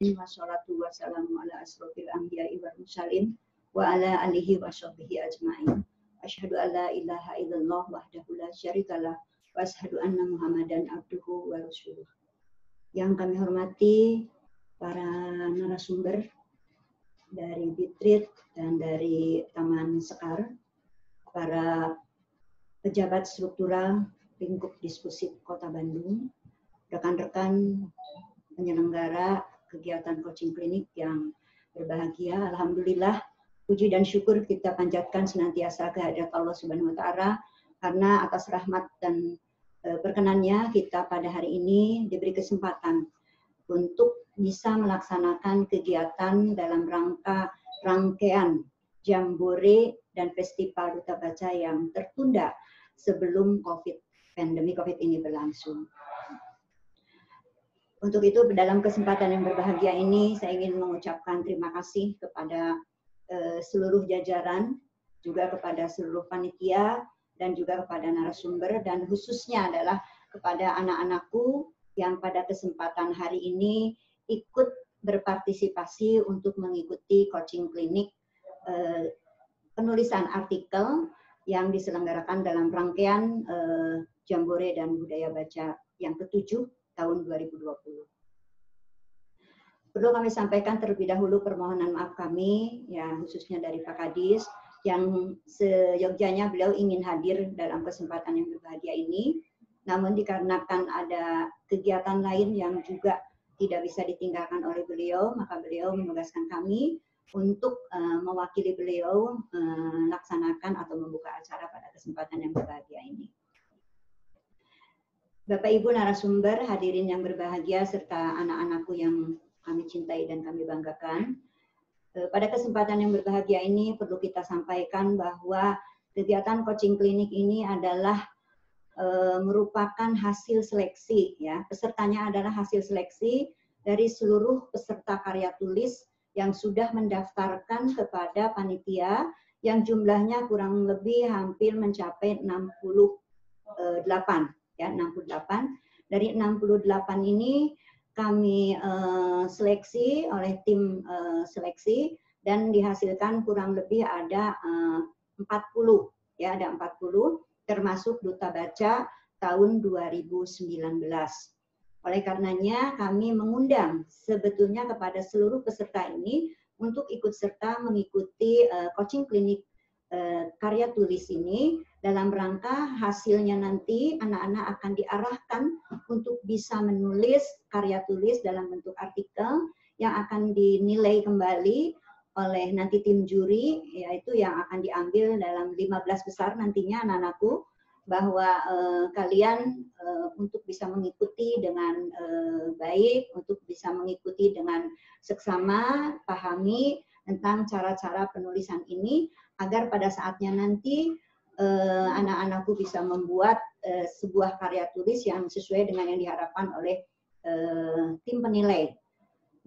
Wassalatu wassalamu ala asrofil anbiya'i wal mursalin wa ala alihi wa sahbihi ajma'in. Asyhadu an la ilaha illallah wahdahu la syarikalah wa asyhadu anna Muhammadan abduhu wa rasuluh. Yang kami hormati para narasumber dari Bitrit dan dari Taman Sekar, para pejabat struktural lingkup diskusi Kota Bandung, rekan-rekan penyelenggara kegiatan coaching klinik yang berbahagia. Alhamdulillah, puji dan syukur kita panjatkan senantiasa kehadirat Allah Subhanahu wa Ta'ala, karena atas rahmat dan perkenannya kita pada hari ini diberi kesempatan untuk bisa melaksanakan kegiatan dalam rangka rangkaian Jambore dan Festival Duta Baca yang tertunda sebelum pandemi COVID ini berlangsung. Untuk itu, dalam kesempatan yang berbahagia ini, saya ingin mengucapkan terima kasih kepada seluruh jajaran, juga kepada seluruh panitia, dan juga kepada narasumber, dan khususnya adalah kepada anak-anakku yang pada kesempatan hari ini ikut berpartisipasi untuk mengikuti coaching klinik penulisan artikel yang diselenggarakan dalam rangkaian Jambore dan Budaya Baca yang ke-7 tahun 2020. Perlu kami sampaikan terlebih dahulu permohonan maaf kami, ya khususnya dari Pak Kadis, yang seyogyanya beliau ingin hadir dalam kesempatan yang berbahagia ini, namun dikarenakan ada kegiatan lain yang juga tidak bisa ditinggalkan oleh beliau, maka beliau menugaskan kami untuk mewakili beliau melaksanakan atau membuka acara pada kesempatan yang berbahagia ini. Bapak Ibu narasumber, hadirin yang berbahagia, serta anak-anakku yang kami cintai dan kami banggakan. Pada kesempatan yang berbahagia ini perlu kita sampaikan bahwa kegiatan coaching klinik ini adalah merupakan hasil seleksi, ya. Pesertanya adalah hasil seleksi dari seluruh peserta karya tulis yang sudah mendaftarkan kepada panitia yang jumlahnya kurang lebih hampir mencapai 68. Ya, 68. Dari 68 ini kami seleksi oleh tim seleksi dan dihasilkan kurang lebih ada 40, ya, ada 40 termasuk Duta Baca tahun 2019. Oleh karenanya kami mengundang sebetulnya kepada seluruh peserta ini untuk ikut serta mengikuti coaching klinik karya tulis ini, dalam rangka hasilnya nanti anak-anak akan diarahkan untuk bisa menulis karya tulis dalam bentuk artikel yang akan dinilai kembali oleh nanti tim juri, yaitu yang akan diambil dalam 15 besar nantinya anak-anakku, bahwa kalian untuk bisa mengikuti dengan baik, untuk bisa mengikuti dengan seksama, pahami tentang cara-cara penulisan ini, agar pada saatnya nanti anak-anakku bisa membuat sebuah karya tulis yang sesuai dengan yang diharapkan oleh tim penilai.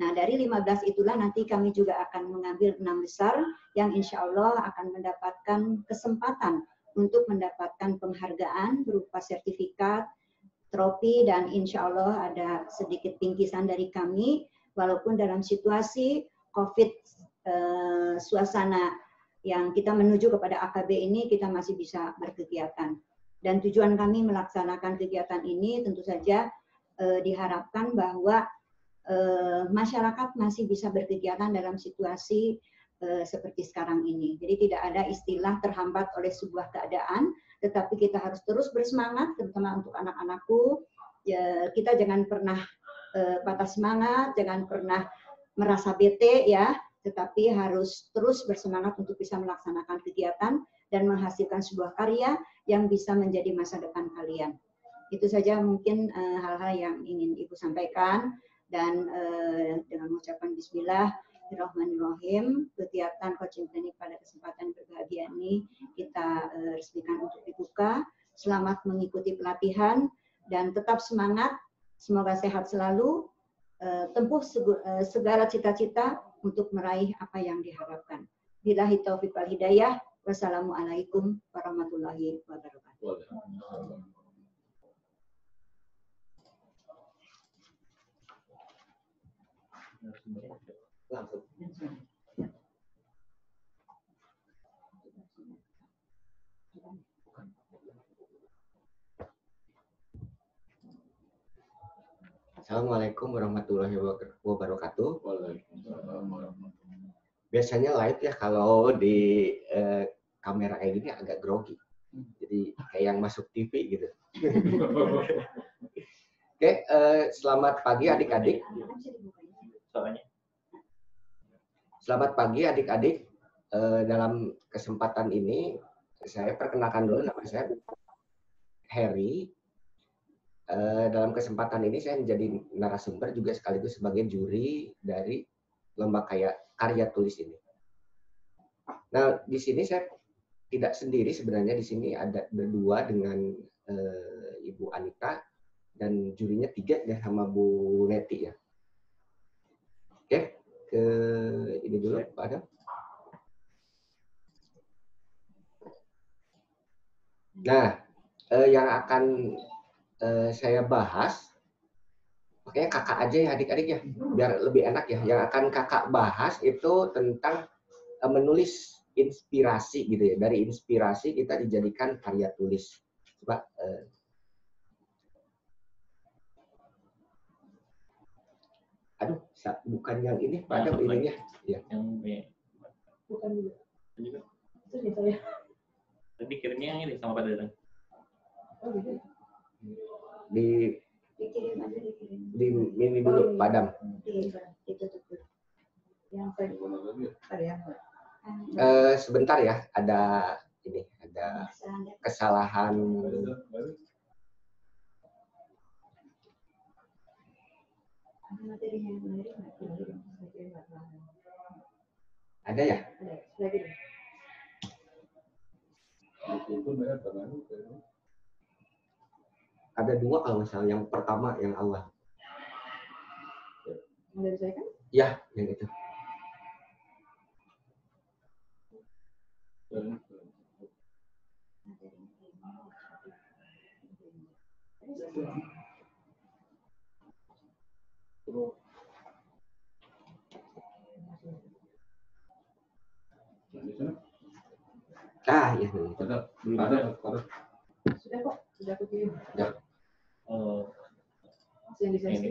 Nah, dari 15 itulah nanti kami juga akan mengambil 6 besar yang insya Allah akan mendapatkan kesempatan untuk mendapatkan penghargaan berupa sertifikat, trofi, dan insya Allah ada sedikit bingkisan dari kami, walaupun dalam situasi COVID suasana yang kita menuju kepada AKB ini kita masih bisa berkegiatan. Dan tujuan kami melaksanakan kegiatan ini tentu saja diharapkan bahwa masyarakat masih bisa berkegiatan dalam situasi seperti sekarang ini. Jadi tidak ada istilah terhambat oleh sebuah keadaan, tetapi kita harus terus bersemangat, terutama untuk anak-anakku. Ya, kita jangan pernah patah semangat, jangan pernah merasa bete, ya, tetapi harus terus bersemangat untuk bisa melaksanakan kegiatan dan menghasilkan sebuah karya yang bisa menjadi masa depan kalian. Itu saja mungkin hal-hal yang ingin Ibu sampaikan, dan dengan mengucapkan Bismillahirrahmanirrahim, kegiatan coaching klinik pada kesempatan berbahagia ini kita resmikan untuk dibuka. Selamat mengikuti pelatihan dan tetap semangat, semoga sehat selalu, tempuh segala cita-cita untuk meraih apa yang diharapkan. Billahi taufiq wal hidayah. Wassalamualaikum warahmatullahi wabarakatuh. Langsung. Assalamualaikum warahmatullahi wabarakatuh. Biasanya live ya kalau di kamera kayak gini agak grogi. Jadi kayak yang masuk TV gitu. Oke, selamat pagi adik-adik. Selamat pagi adik-adik. Dalam kesempatan ini saya perkenalkan dulu, nama saya Heri. Dalam kesempatan ini saya menjadi narasumber juga sekaligus sebagai juri dari lomba karya tulis ini. Nah, di sini saya tidak sendiri sebenarnya, di sini ada berdua dengan Ibu Anita dan jurinya 3 ya sama Bu Neti ya. Oke, ke ini dulu Pak Adam. Nah, yang akan saya bahas, makanya kakak aja ya adik-adik ya, biar lebih enak ya. Yang akan kakak bahas itu tentang menulis inspirasi gitu ya. Dari inspirasi kita dijadikan karya tulis. Coba aduh, bukan yang ini pada ininya ya. Yang Bukan juga. juga. Itu gitu ya. Tadi kirimnya yang ini sama Pak Dadang. Oh gitu. Dikirim aja, dikirim. Di Ini dulu Padam. Ditutup. Yang Sebentar ya, ada ini, ada kesalahan. Ada ya? Ada 2 kalau misalnya. Yang pertama yang awal. Dari saya kan? Ya, yang itu. Ah, iya. Sudah kok, sudah aku kirim. Ya. Yang di sini.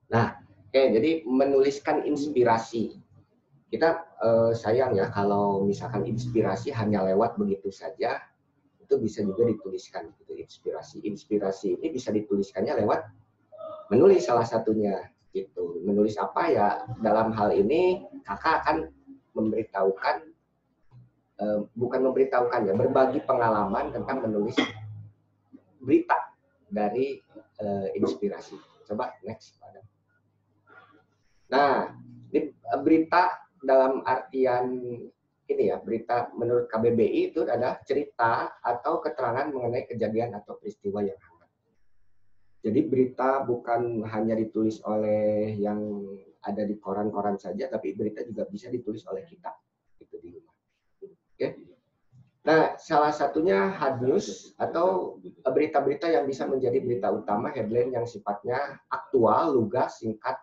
Nah, oke, jadi menuliskan inspirasi. Kita sayang ya kalau misalkan inspirasi hanya lewat begitu saja, itu bisa juga dituliskan gitu, inspirasi. Inspirasi ini bisa dituliskannya lewat menulis salah satunya gitu. Menulis apa ya? Dalam hal ini kakak akan memberitahukan, bukan memberitahukan ya, berbagi pengalaman tentang menulis berita dari inspirasi. Coba next. Nah, ini berita dalam artian ini ya, berita menurut KBBI itu adalah cerita atau keterangan mengenai kejadian atau peristiwa yang hangat. Jadi berita bukan hanya ditulis oleh yang ada di koran-koran saja, tapi berita juga bisa ditulis oleh kita gitu di rumah. Oke. Nah, salah satunya hard news atau berita-berita yang bisa menjadi berita utama, headline yang sifatnya aktual, lugas, singkat,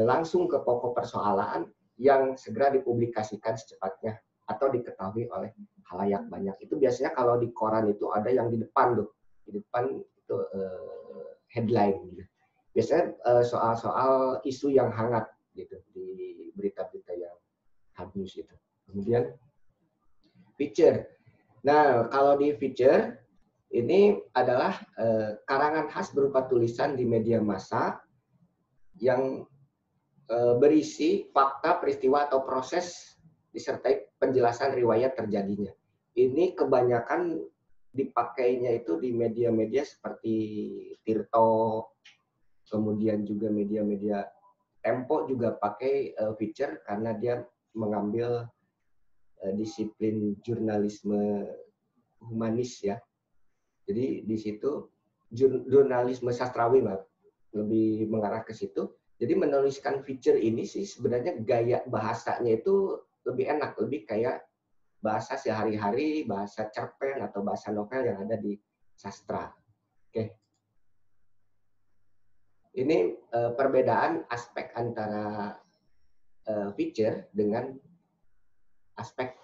langsung ke pokok persoalan yang segera dipublikasikan secepatnya atau diketahui oleh khalayak banyak. Itu biasanya kalau di koran itu ada yang di depan tuh, di depan itu headline gitu. Biasanya soal-soal isu yang hangat gitu di berita-berita yang hard news itu. Kemudian feature. Nah, kalau di feature ini adalah karangan khas berupa tulisan di media massa yang berisi fakta, peristiwa, atau proses disertai penjelasan riwayat terjadinya. Ini kebanyakan dipakainya itu di media-media seperti Tirto, kemudian juga media-media Tempo juga pakai feature karena dia mengambil disiplin jurnalisme humanis ya. Jadi di situ jurnalisme sastrawi lah, lebih mengarah ke situ. Jadi menuliskan feature ini sih sebenarnya gaya bahasanya itu lebih enak, lebih kayak bahasa sehari-hari, bahasa cerpen atau bahasa novel yang ada di sastra. Oke. Ini perbedaan aspek antara feature dengan aspek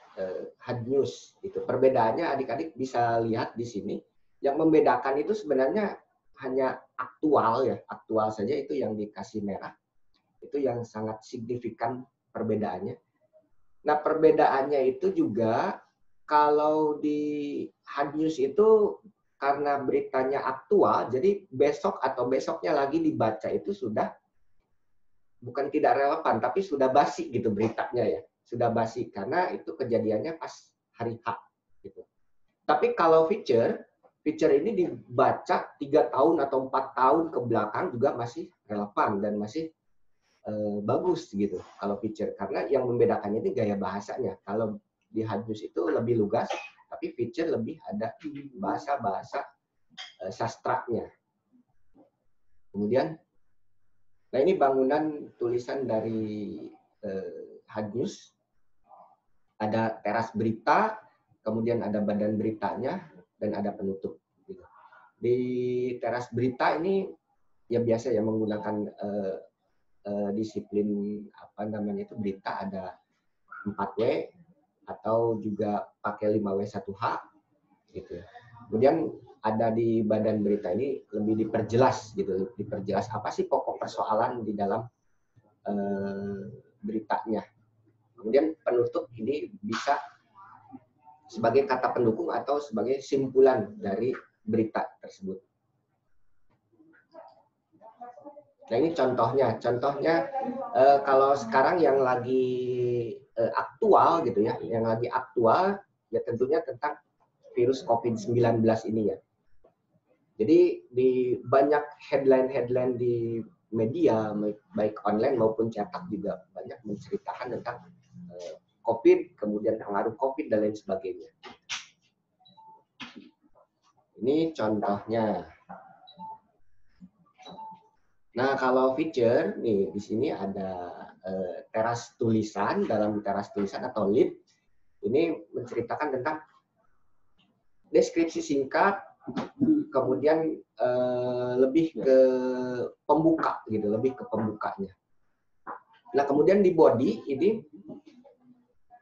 hard news. Itu perbedaannya adik-adik bisa lihat di sini. Yang membedakan itu sebenarnya hanya aktual ya, aktual saja itu yang dikasih merah. Itu yang sangat signifikan perbedaannya. Nah, perbedaannya itu juga kalau di hard news itu karena beritanya aktual, jadi besok atau besoknya lagi dibaca itu sudah bukan tidak relevan, tapi sudah basi gitu beritanya ya. Sudah basi karena itu kejadiannya pas hari H gitu. Tapi kalau feature ini dibaca 3 tahun atau 4 tahun ke belakang juga masih relevan dan masih bagus gitu kalau feature, karena yang membedakannya ini gaya bahasanya. Kalau di hard news itu lebih lugas, tapi feature lebih ada bahasa-bahasa sastranya. Kemudian, nah ini bangunan tulisan dari hard news. Ada teras berita, kemudian ada badan beritanya, dan ada penutup. Di teras berita ini ya biasa ya menggunakan disiplin apa namanya itu berita, ada 4W atau juga pakai 5W1H gitu. Kemudian ada di badan berita ini lebih diperjelas gitu, diperjelas apa sih pokok persoalan di dalam beritanya. Kemudian penutup ini bisa sebagai kata pendukung atau sebagai simpulan dari berita tersebut. Nah ini contohnya. Contohnya kalau sekarang yang lagi aktual gitu ya, yang lagi aktual ya tentunya tentang virus COVID-19 ini ya. Jadi di banyak headline-headline di media baik online maupun cetak juga banyak menceritakan tentang COVID, kemudian pengaruh COVID dan lain sebagainya. Ini contohnya. Nah, kalau feature nih di sini ada teras tulisan, dalam teras tulisan atau lead ini menceritakan tentang deskripsi singkat, kemudian lebih ke pembuka gitu, lebih ke pembukanya. Nah, kemudian di body ini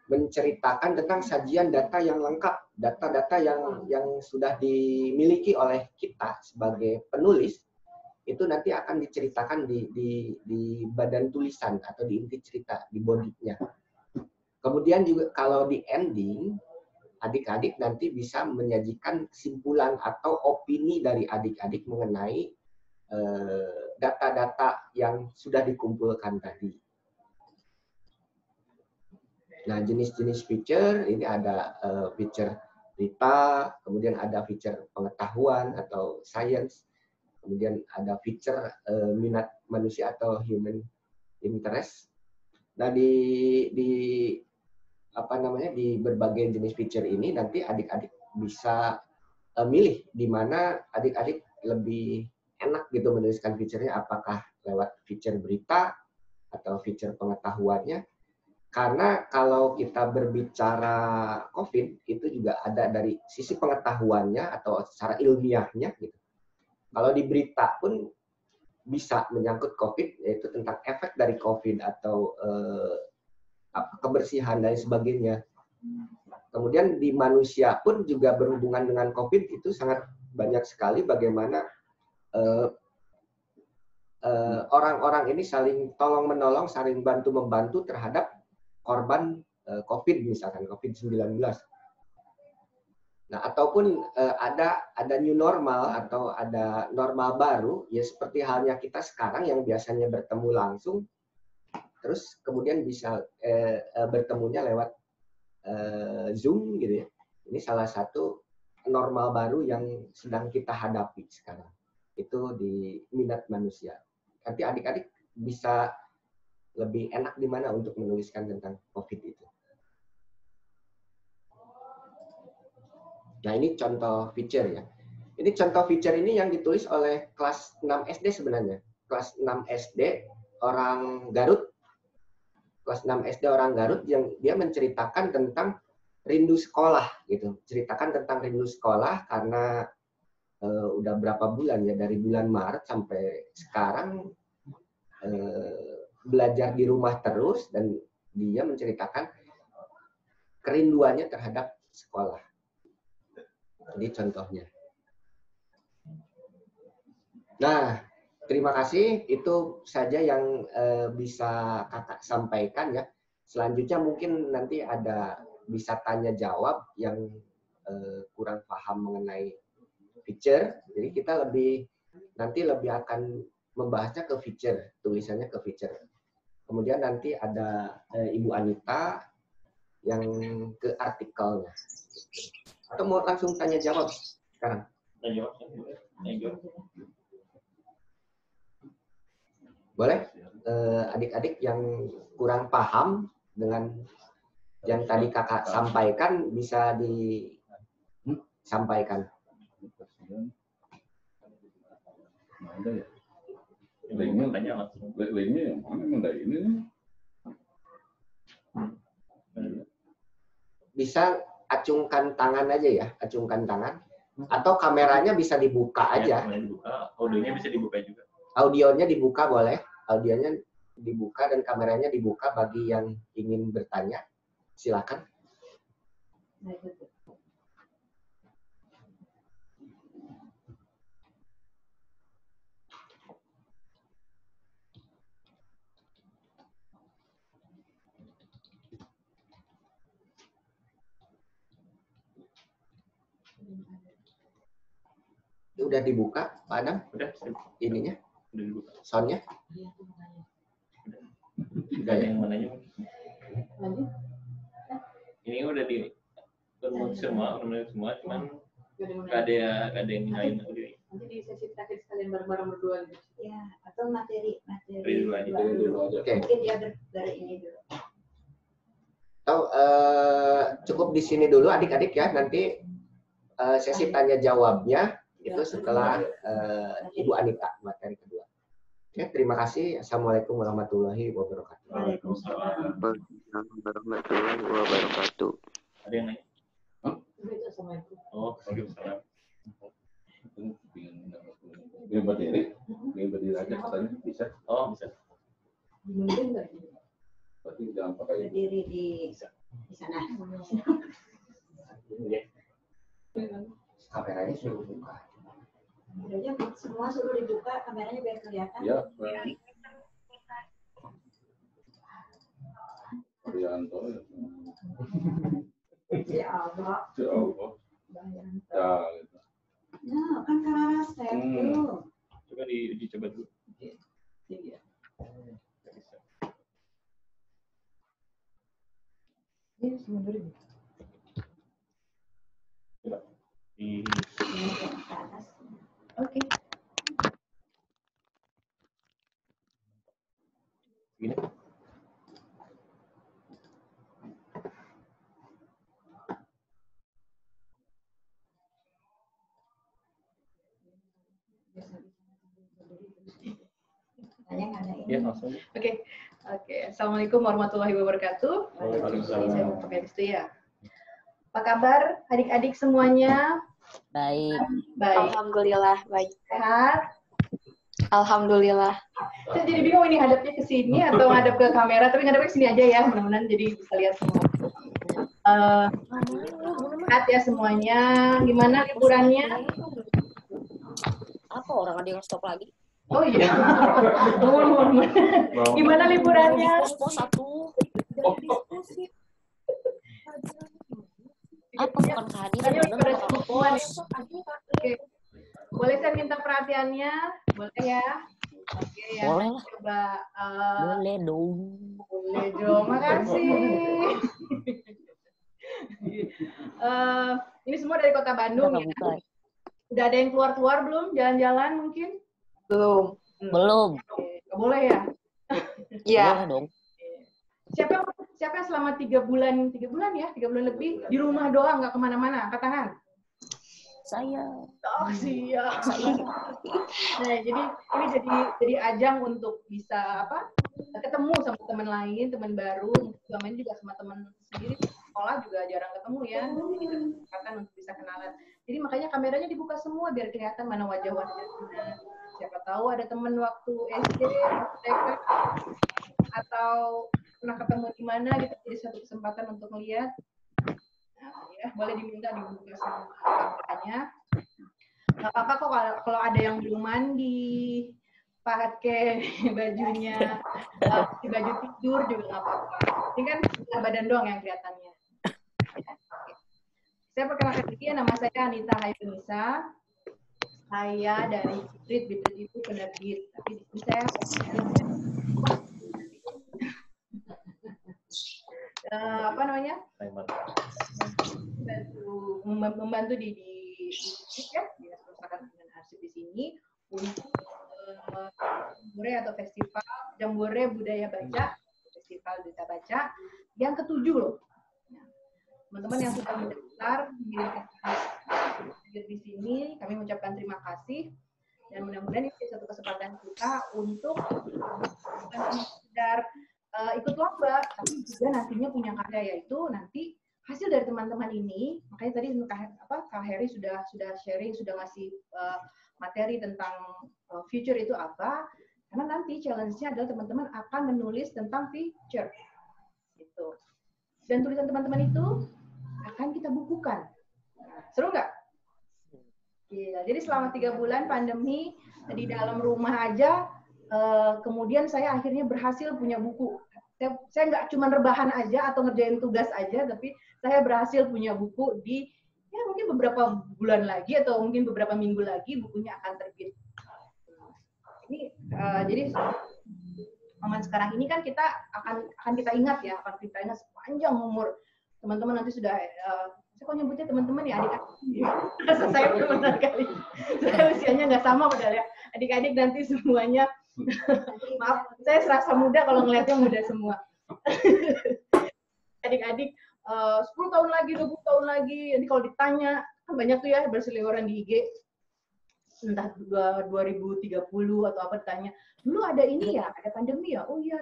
menceritakan tentang sajian data yang lengkap, data-data yang sudah dimiliki oleh kita sebagai penulis, itu nanti akan diceritakan di badan tulisan atau di inti cerita, di body-nya. Kemudian juga kalau di ending, adik-adik nanti bisa menyajikan kesimpulan atau opini dari adik-adik mengenai data-data yang sudah dikumpulkan tadi. Nah, jenis-jenis feature, ini ada feature berita, kemudian ada feature pengetahuan atau science, kemudian ada feature minat manusia atau human interest. Nah, di berbagai jenis feature ini nanti adik-adik bisa milih di mana adik-adik lebih enak gitu menuliskan feature-nya, apakah lewat feature berita atau feature pengetahuannya. Karena kalau kita berbicara COVID, itu juga ada dari sisi pengetahuannya atau secara ilmiahnya. Gitu. Kalau di berita pun bisa menyangkut COVID, yaitu tentang efek dari COVID atau kebersihan dan sebagainya. Kemudian di manusia pun juga berhubungan dengan COVID, itu sangat banyak sekali bagaimana orang-orang ini saling tolong-menolong, saling bantu-membantu terhadap korban COVID, misalkan COVID-19. Nah, ataupun ada new normal atau ada normal baru, ya seperti halnya kita sekarang yang biasanya bertemu langsung, terus kemudian bisa bertemunya lewat Zoom gitu ya. Ini salah satu normal baru yang sedang kita hadapi sekarang. Itu di minat manusia. Nanti adik-adik bisa lebih enak di mana untuk menuliskan tentang COVID itu. Nah, ini contoh feature ya. Ini contoh feature ini yang ditulis oleh kelas 6 SD sebenarnya. Kelas 6 SD orang Garut. Kelas 6 SD orang Garut yang dia menceritakan tentang rindu sekolah gitu. Ceritakan tentang rindu sekolah karena udah berapa bulan ya, dari bulan Maret sampai sekarang belajar di rumah terus, dan dia menceritakan kerinduannya terhadap sekolah. Ini contohnya. Nah, terima kasih. Itu saja yang bisa kakak sampaikan ya. Selanjutnya mungkin nanti ada bisa tanya jawab yang kurang paham mengenai feature. Jadi kita nanti lebih akan membahasnya ke feature, tulisannya ke feature. Kemudian nanti ada Ibu Anita yang ke artikelnya. Atau mau langsung tanya jawab sekarang? Tanya jawab. Boleh? Adik-adik yang kurang paham dengan yang tadi kakak sampaikan bisa disampaikan. Tanya langsung. Lainnya yang mana ini? Bisa acungkan tangan aja ya, acungkan tangan. Atau kameranya bisa dibuka aja. Audionya bisa dibuka juga. Audionya dibuka boleh. Audionya dibuka dan kameranya dibuka bagi yang ingin bertanya. Silakan. Udah dibuka, Pak Adam? Udah. Ininya? Udah dibuka. Soundnya? Udah yang mananya? Lanjut. Ini udah di download semua, cuman nggak ada yang nyalain audio. Nanti di sesi terakhir sekalian bareng-bareng berdua gitu. Ya, atau materi Dulu aja. Oke. Mungkin dia ini dulu. Atau cukup di sini dulu adik-adik ya. Nanti sesi tanya jawabnya itu setelah Ibu Anita, materi kedua. Oke, terima kasih. Assalamualaikum warahmatullahi wabarakatuh. Waalaikumsalam. Warahmatullahi wabarakatuh. Ada yang nanya? Assalamualaikum. Oh, waalaikumsalam. Dia berdiri aja katanya bisa. Oh, bisa. Mungkin nggak? Berarti jangan pakai Berdiri di sana. Kameranya sudah buka. Udah aja semua suruh dibuka kameranya biar kelihatan. ya. Arianto ya. Si Allah. Ya Allah. Ya, gitu. Nah, kan karena rasa tuh. Coba dicoba dulu. Iya. Ini sebenarnya. Coba di Ke atas. Oke. gini. Ya, langsung. Oke. Assalamualaikum warahmatullahi wabarakatuh. Waalaikumsalam. Saya mau pakai itu ya. Apa kabar adik-adik semuanya? Baik. Baik. Alhamdulillah baik. Sehat? Alhamdulillah. Saya jadi bingung ini hadapnya ke sini atau ngadap ke kamera, tapi ngadapnya ke sini aja ya, mudah-mudahan jadi bisa lihat semua. Sehat ya semuanya. Gimana liburannya? Apa orang ada yang stop lagi? Oh iya. Gimana liburannya? Pos satu. Apa bukan kehadiran? Tanya Bener pada bukan semua pos. Oke. Boleh saya minta perhatiannya? Boleh ya? Oke ya. Boleh lah. Coba. Boleh dong. Boleh dong. Makasih. Ini semua dari Kota Bandung Udah ya? buka. Udah ada yang keluar-keluar belum? Jalan-jalan mungkin? Belum. Belum. Oke. Nggak boleh ya? Iya. Boleh dong. Siapa yang selama 3 bulan ya, 3 bulan lebih di rumah doang, nggak kemana-mana? Angkat tangan. Saya. Oh, siap. Saya. Nah, jadi ini jadi ajang untuk bisa ketemu sama teman lain, teman baru, main juga sama teman sendiri. Sekolah juga jarang ketemu ya, jadi kesempatan untuk bisa kenalan. Jadi makanya kameranya dibuka semua biar kelihatan mana wajah-wajahnya. Siapa tahu ada teman waktu SD, TK, atau pernah ketemu di mana gitu, jadi satu kesempatan untuk melihat. Nah, ya, boleh diminta dibuka semua kameranya. Nggak apa-apa kok kalau ada yang belum mandi, pakai bajunya, pakai baju tidur juga nggak apa-apa. Ini kan badan doang yang kelihatannya. Saya perkenalkan diri, nama saya Anita Hayunisa. Saya dari Bitread itu penerbit, tapi di sini saya membantu di ya, Dinas Perpustakaan dan Arsip di sini untuk Jambore atau festival Jambore Budaya Baca, Festival Duta Baca yang ke-7 loh. Teman-teman yang sudah mendaftar di sini, kami mengucapkan terima kasih dan mudah-mudahan ini satu kesempatan kita untuk bukan sekedar ikut lomba, tapi juga nantinya punya karya, yaitu nanti hasil dari teman-teman ini. Makanya tadi Kak Heri sudah sharing, sudah ngasih materi tentang future itu apa, karena nanti challenge-nya adalah teman-teman akan menulis tentang future gitu. Dan tulisan teman-teman itu akan kita bukukan. Seru nggak? Gila. Jadi selama 3 bulan pandemi di dalam rumah aja, kemudian saya akhirnya berhasil punya buku. Saya nggak cuma rebahan aja atau ngerjain tugas aja, tapi saya berhasil punya buku di ya mungkin beberapa bulan lagi atau mungkin beberapa minggu lagi bukunya akan terbit. Ini jadi momen sekarang ini kan kita akan kita ingat ya, akan kita ingat sepanjang umur. Teman-teman nanti sudah saya kok nyebutnya teman-teman ya, adik-adik. Saya benar kali. Saya usianya nggak sama padahal ya. Adik-adik nanti semuanya. Maaf, saya serasa muda kalau ngeliatnya muda semua. Adik-adik 10 tahun lagi, 20 tahun lagi. Nanti kalau ditanya, kan banyak tuh ya berseliweran di IG. Entah 2030 atau apa ditanya. Dulu ada ini ya, ada pandemi ya. Oh iya,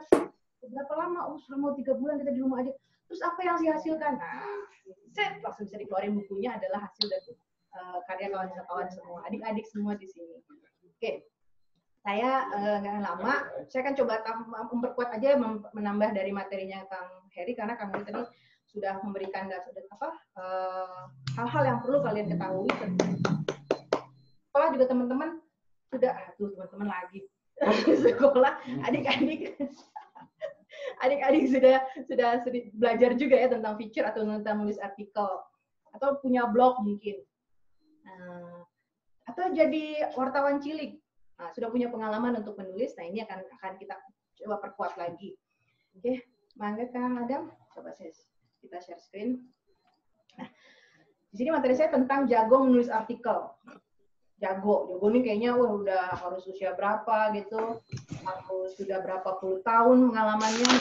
berapa lama? Oh selama 3 bulan kita di rumah aja. Terus apa yang dihasilkan? Nah, set langsung bisa dikeluarin bukunya adalah hasil dari karya kawan-kawan semua, adik-adik semua di sini. Oke, saya nggak lama, saya akan coba memperkuat aja, menambah dari materinya Kang Heri, karena Kang Heri tadi sudah memberikan hal-hal yang perlu kalian ketahui. Sekolah juga teman-teman sudah, teman-teman lagi sekolah, adik-adik sudah belajar juga ya tentang feature atau tentang nulis artikel atau punya blog mungkin atau jadi wartawan cilik. Nah, sudah punya pengalaman untuk menulis. Nah, ini akan kita coba perkuat lagi. Oke, mangga Kang Adam, coba kita share screen. Nah, di sini materi saya tentang jago menulis artikel. Jago ini kayaknya udah harus usia berapa gitu, harus sudah berapa puluh tahun pengalamannya.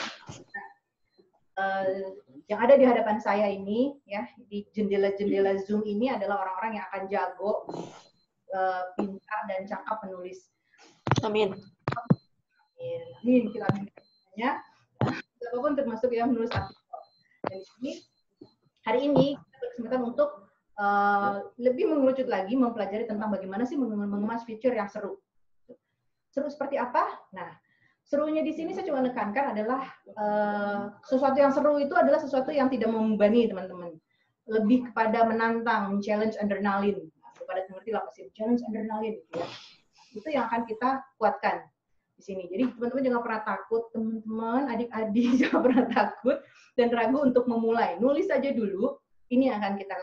Yang ada di hadapan saya ini ya, di jendela-jendela Zoom ini adalah orang-orang yang akan jago, pintar dan cakap menulis. Amin. Amin, kita aminnya. Siapapun termasuk yang menulis artikel. Dan di sini hari ini kita berkesempatan untuk lebih mengerucut lagi, mempelajari tentang bagaimana sih mengemas feature yang seru. Seru seperti apa? Nah, serunya di sini saya cuma menekankan adalah sesuatu yang seru itu adalah sesuatu yang tidak membebani teman-teman. Lebih kepada menantang, challenge adrenalin. Kepada mengerti lah pasti challenge adrenalin gitu ya. Itu yang akan kita kuatkan di sini. Jadi teman-teman jangan pernah takut, teman-teman, adik-adik jangan pernah takut dan ragu untuk memulai. Nulis saja dulu. Ini yang akan kita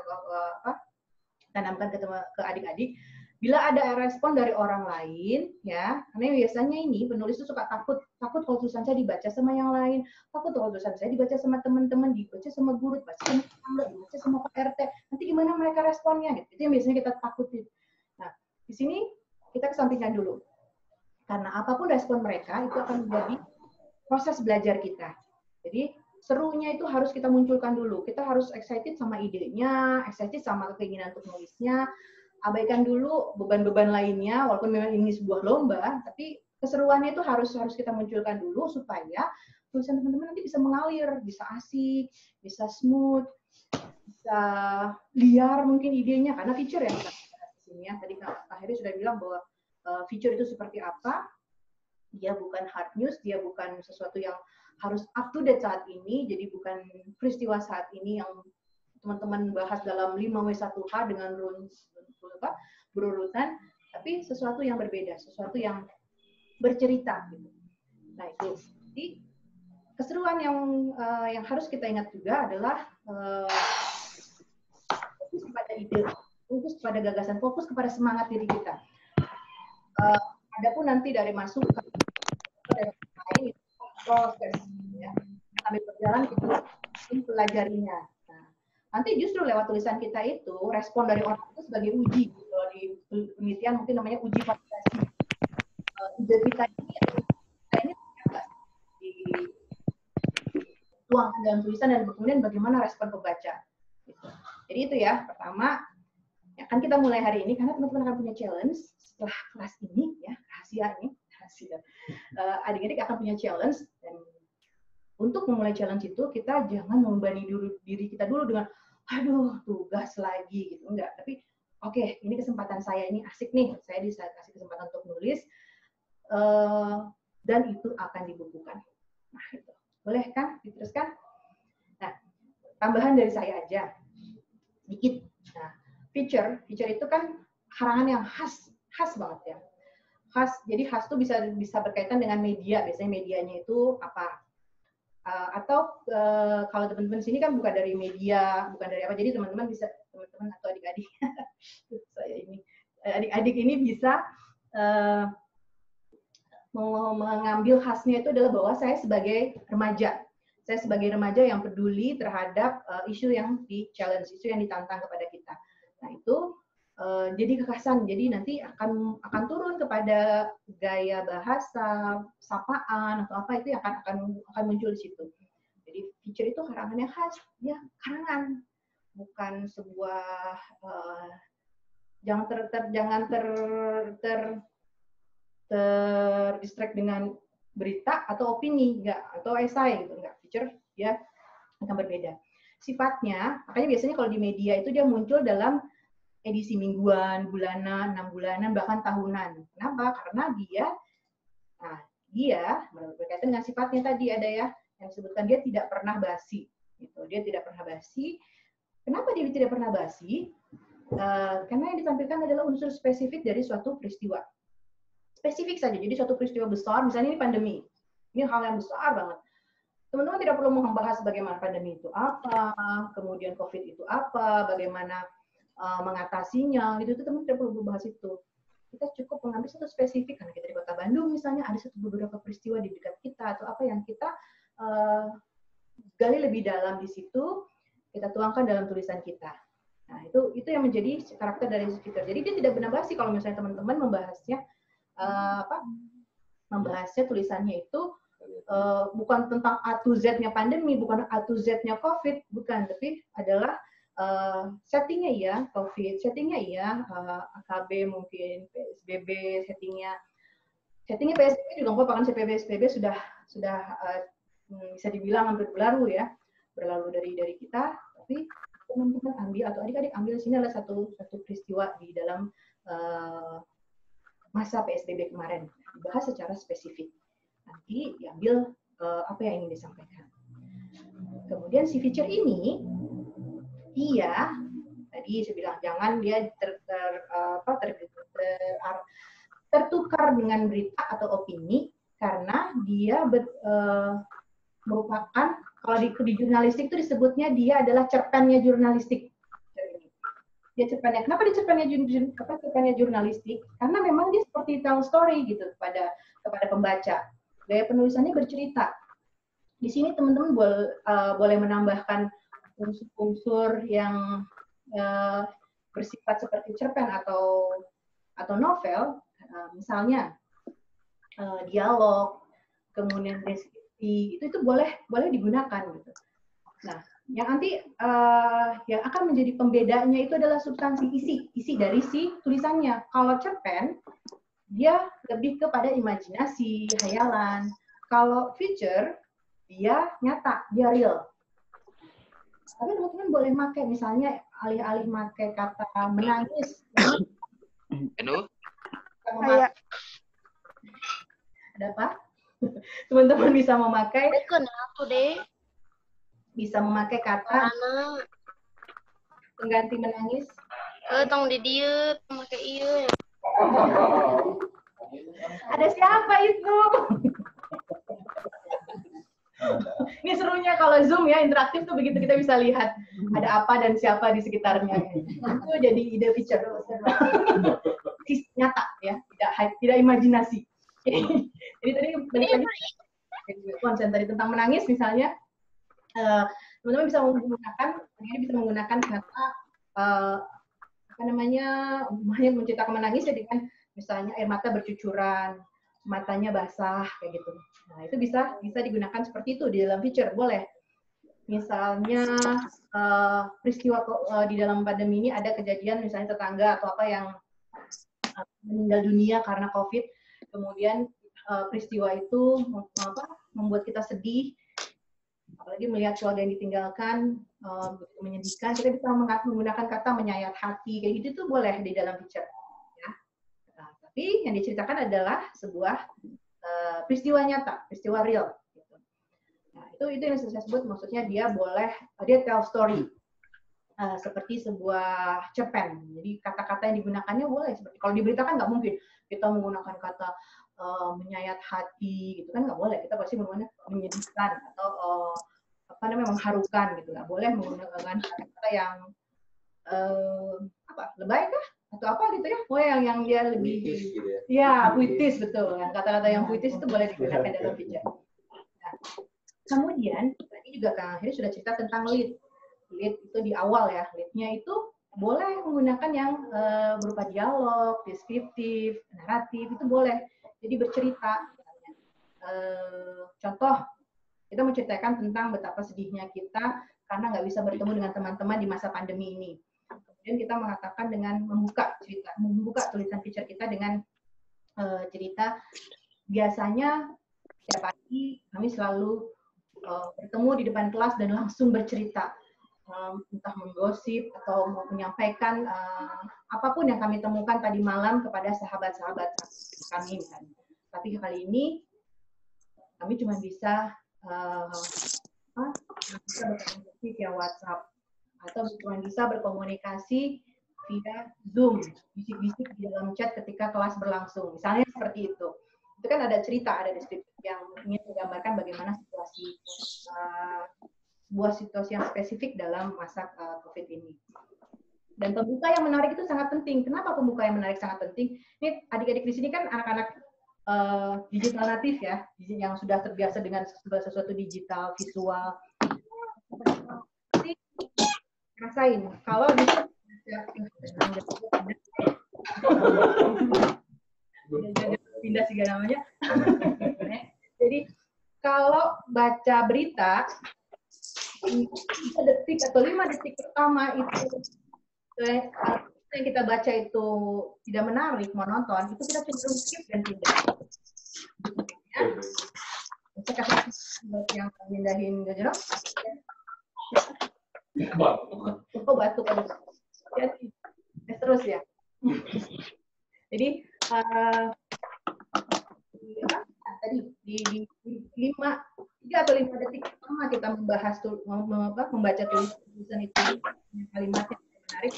tanamkan ke adik-adik. Bila ada respon dari orang lain, ya, karena biasanya ini penulis itu suka takut kalau tulisan saya dibaca sama yang lain, takut kalau tulisan saya dibaca sama teman-teman, dibaca sama guru, dibaca sama tetangga, dibaca sama Pak RT. Nanti gimana mereka responnya? Gitu. Itu yang biasanya kita takutin. Nah, di sini kita kesampingkan dulu. Karena apapun respon mereka itu akan menjadi proses belajar kita. Jadi serunya itu harus kita munculkan dulu. Kita harus excited sama idenya, excited sama keinginan untuk nulisnya. Abaikan dulu beban-beban lainnya, walaupun memang ini sebuah lomba, tapi keseruannya itu harus kita munculkan dulu supaya tulisan teman-teman nanti bisa mengalir, bisa asik, bisa smooth, bisa liar mungkin idenya, karena feature yang kita bahas di sini ya. Tadi Kak Heri sudah bilang bahwa feature itu seperti apa. Dia bukan hard news, dia bukan sesuatu yang harus up to date saat ini, jadi bukan peristiwa saat ini yang teman-teman bahas dalam 5W1H dengan berurutan, tapi sesuatu yang berbeda, sesuatu yang bercerita. Gitu. Nah itu, jadi keseruan yang harus kita ingat juga adalah fokus kepada ide, fokus kepada gagasan, fokus kepada semangat diri kita. Adapun nanti dari masukan dari lain itu proses, ya. Sambil berjalan itu pelajarinya. Nah, nanti justru lewat tulisan kita itu respon dari orang itu sebagai uji. Kalau di penelitian mungkin namanya uji validasi. Ide kita ini dituangkan dalam tulisan dan kemudian bagaimana respon pembaca. Gitu. Jadi itu ya pertama. Ya, kan kita mulai hari ini karena teman-teman akan punya challenge setelah kelas ini ya, rahasia. Adik-adik akan punya challenge, dan untuk memulai challenge itu kita jangan membebani diri kita dulu dengan aduh tugas lagi gitu, enggak, tapi oke, ini kesempatan saya, ini asik nih, saya bisa kasih kesempatan untuk nulis, dan itu akan dibukukan. Nah itu boleh kan diteruskan. Nah tambahan dari saya aja sedikit. Nah feature itu kan karangan yang khas banget ya. Khas, jadi khas itu bisa berkaitan dengan media. Biasanya medianya itu apa? Atau kalau teman-teman sini kan bukan dari media, bukan dari apa. Jadi teman-teman atau adik-adik, saya ini adik-adik ini bisa mengambil khasnya itu adalah bahwa saya sebagai remaja. Saya sebagai remaja yang peduli terhadap isu yang di-challenge, isu yang ditantang kepada kita. Nah itu jadi kekhasan, jadi nanti akan turun kepada gaya bahasa, sapaan atau apa itu yang akan muncul di situ. Jadi feature itu karangan yang khas, ya karangan, bukan sebuah jangan terdistract dengan berita atau opini, enggak, atau esai gitu, enggak. Feature ya akan berbeda. Sifatnya, makanya biasanya kalau di media itu dia muncul dalam edisi mingguan, bulanan, 6 bulanan, bahkan tahunan. Kenapa? Karena dia berkaitan dengan sifatnya tadi ada ya, yang disebutkan dia tidak pernah basi. Gitu. Dia tidak pernah basi. Kenapa dia tidak pernah basi? Karena yang ditampilkan adalah unsur spesifik dari suatu peristiwa. Spesifik saja, jadi suatu peristiwa besar, misalnya ini pandemi. Ini hal yang besar banget. Teman-teman tidak perlu membahas bagaimana pandemi itu apa, kemudian COVID itu apa, bagaimana mengatasinya, itu teman-teman tidak perlu bahas itu. Kita cukup mengambil satu spesifik, karena kita di Kota Bandung misalnya, ada beberapa peristiwa di dekat kita, atau apa yang kita gali lebih dalam di situ, kita tuangkan dalam tulisan kita. Nah, itu yang menjadi karakter dari speaker. Jadi dia tidak benar basi kalau misalnya teman-teman membahasnya tulisannya itu bukan tentang A to Z-nya pandemi, bukan A to Z-nya COVID, bukan, tapi adalah settingnya ya COVID, settingnya ya AKB mungkin, PSBB settingnya PSBB juga nggak apa-apa kan, PSBB sudah bisa dibilang hampir berlalu dari kita, tapi teman-teman ambil atau adik-adik ambil di sini adalah satu peristiwa di dalam masa PSBB kemarin, dibahas secara spesifik. Nanti diambil apa yang ingin disampaikan. Kemudian si feature ini dia tadi saya bilang jangan dia tertukar dengan berita atau opini, karena dia merupakan, kalau di jurnalistik itu disebutnya dia adalah cerpennya jurnalistik. Dia cerpennya. Kenapa dia cerpennya jurnalistik? Karena memang dia seperti tell story gitu kepada pembaca. Gaya penulisannya bercerita. Di sini teman-teman boleh menambahkan unsur-unsur yang bersifat seperti cerpen atau novel, misalnya dialog, kemudian itu boleh digunakan gitu. Nah, yang nanti yang akan menjadi pembedanya itu adalah substansi isi dari si tulisannya. Kalau cerpen dia lebih kepada imajinasi, hayalan. Kalau feature dia nyata, dia real. Tapi teman-teman boleh pakai misalnya alih-alih pakai kata menangis. Ada apa? Teman-teman bisa memakai kata pengganti menangis. Tong di dia memakai iya. Ada siapa itu? Ini serunya kalau Zoom ya, interaktif tuh begitu kita bisa lihat ada apa dan siapa di sekitarnya. Itu jadi ide feature. Nyata ya, tidak imajinasi. Jadi tadi balik lagi konsen tadi tentang menangis misalnya, teman-teman bisa menggunakan kata hanya menciptakan menangis ya dengan misalnya air mata bercucuran, matanya basah kayak gitu. Nah, itu bisa digunakan seperti itu di dalam feature, boleh. Misalnya peristiwa di dalam pandemi ini ada kejadian misalnya tetangga atau apa yang meninggal dunia karena COVID, kemudian peristiwa itu membuat kita sedih, apalagi melihat keluarga yang ditinggalkan, menyedihkan, kita bisa menggunakan kata menyayat hati, kayak gitu tuh boleh di dalam feature. Ya. Nah, tapi yang diceritakan adalah sebuah peristiwa nyata, peristiwa real. Gitu. Nah, itu yang saya sebut, maksudnya dia tell story. Seperti sebuah cerpen. Jadi kata-kata yang digunakannya boleh. Seperti kalau diberitakan nggak mungkin kita menggunakan kata menyayat hati, gitu kan nggak boleh. Kita pasti menggunakan menyedihkan atau mengharukan, gitu. Nggak boleh menggunakan kata yang lebay kah? Atau apa gitu ya? yang dia lebih puitis, gitu ya. Puitis, betul. Yang kata-kata yang puitis itu boleh digunakan dalam feature. Nah, kemudian tadi juga Kang Heri sudah cerita tentang lead itu di awal ya. Lead-nya itu boleh menggunakan yang berupa dialog, deskriptif, naratif, itu boleh. Jadi bercerita. Contoh, kita menceritakan tentang betapa sedihnya kita karena nggak bisa bertemu dengan teman-teman di masa pandemi ini. Kemudian kita mengatakan dengan membuka tulisan feature kita dengan cerita, biasanya setiap pagi kami selalu bertemu di depan kelas dan langsung bercerita, entah menggosip atau menyampaikan apapun yang kami temukan tadi malam kepada sahabat-sahabat kami misalnya. Tapi kali ini kami cuma bisa berkomunikasi via WhatsApp atau cuma bisa berkomunikasi via Zoom, bisik-bisik di dalam chat ketika kelas berlangsung. Misalnya seperti itu. Itu kan ada cerita, ada deskripsi yang ingin menggambarkan bagaimana sebuah situasi yang spesifik dalam masa COVID ini. Dan pembuka yang menarik itu sangat penting. Kenapa pembuka yang menarik sangat penting? Ini adik-adik di sini kan anak-anak digital natif ya, yang sudah terbiasa dengan sesuatu digital, visual. Jadi, rasain, kalau pindah sih namanya. Jadi kalau baca berita 3 detik atau 5 detik pertama itu yang kita baca itu tidak menarik, monoton, itu kita cenderung skip dan pindah. Ya. Saya kasih buat yang pindahin gajah. Oh, batuk. Jadi, terus ya. Jadi tadi di 3 atau 5 detik pertama kita membaca tulisan itu, kalimatnya menarik,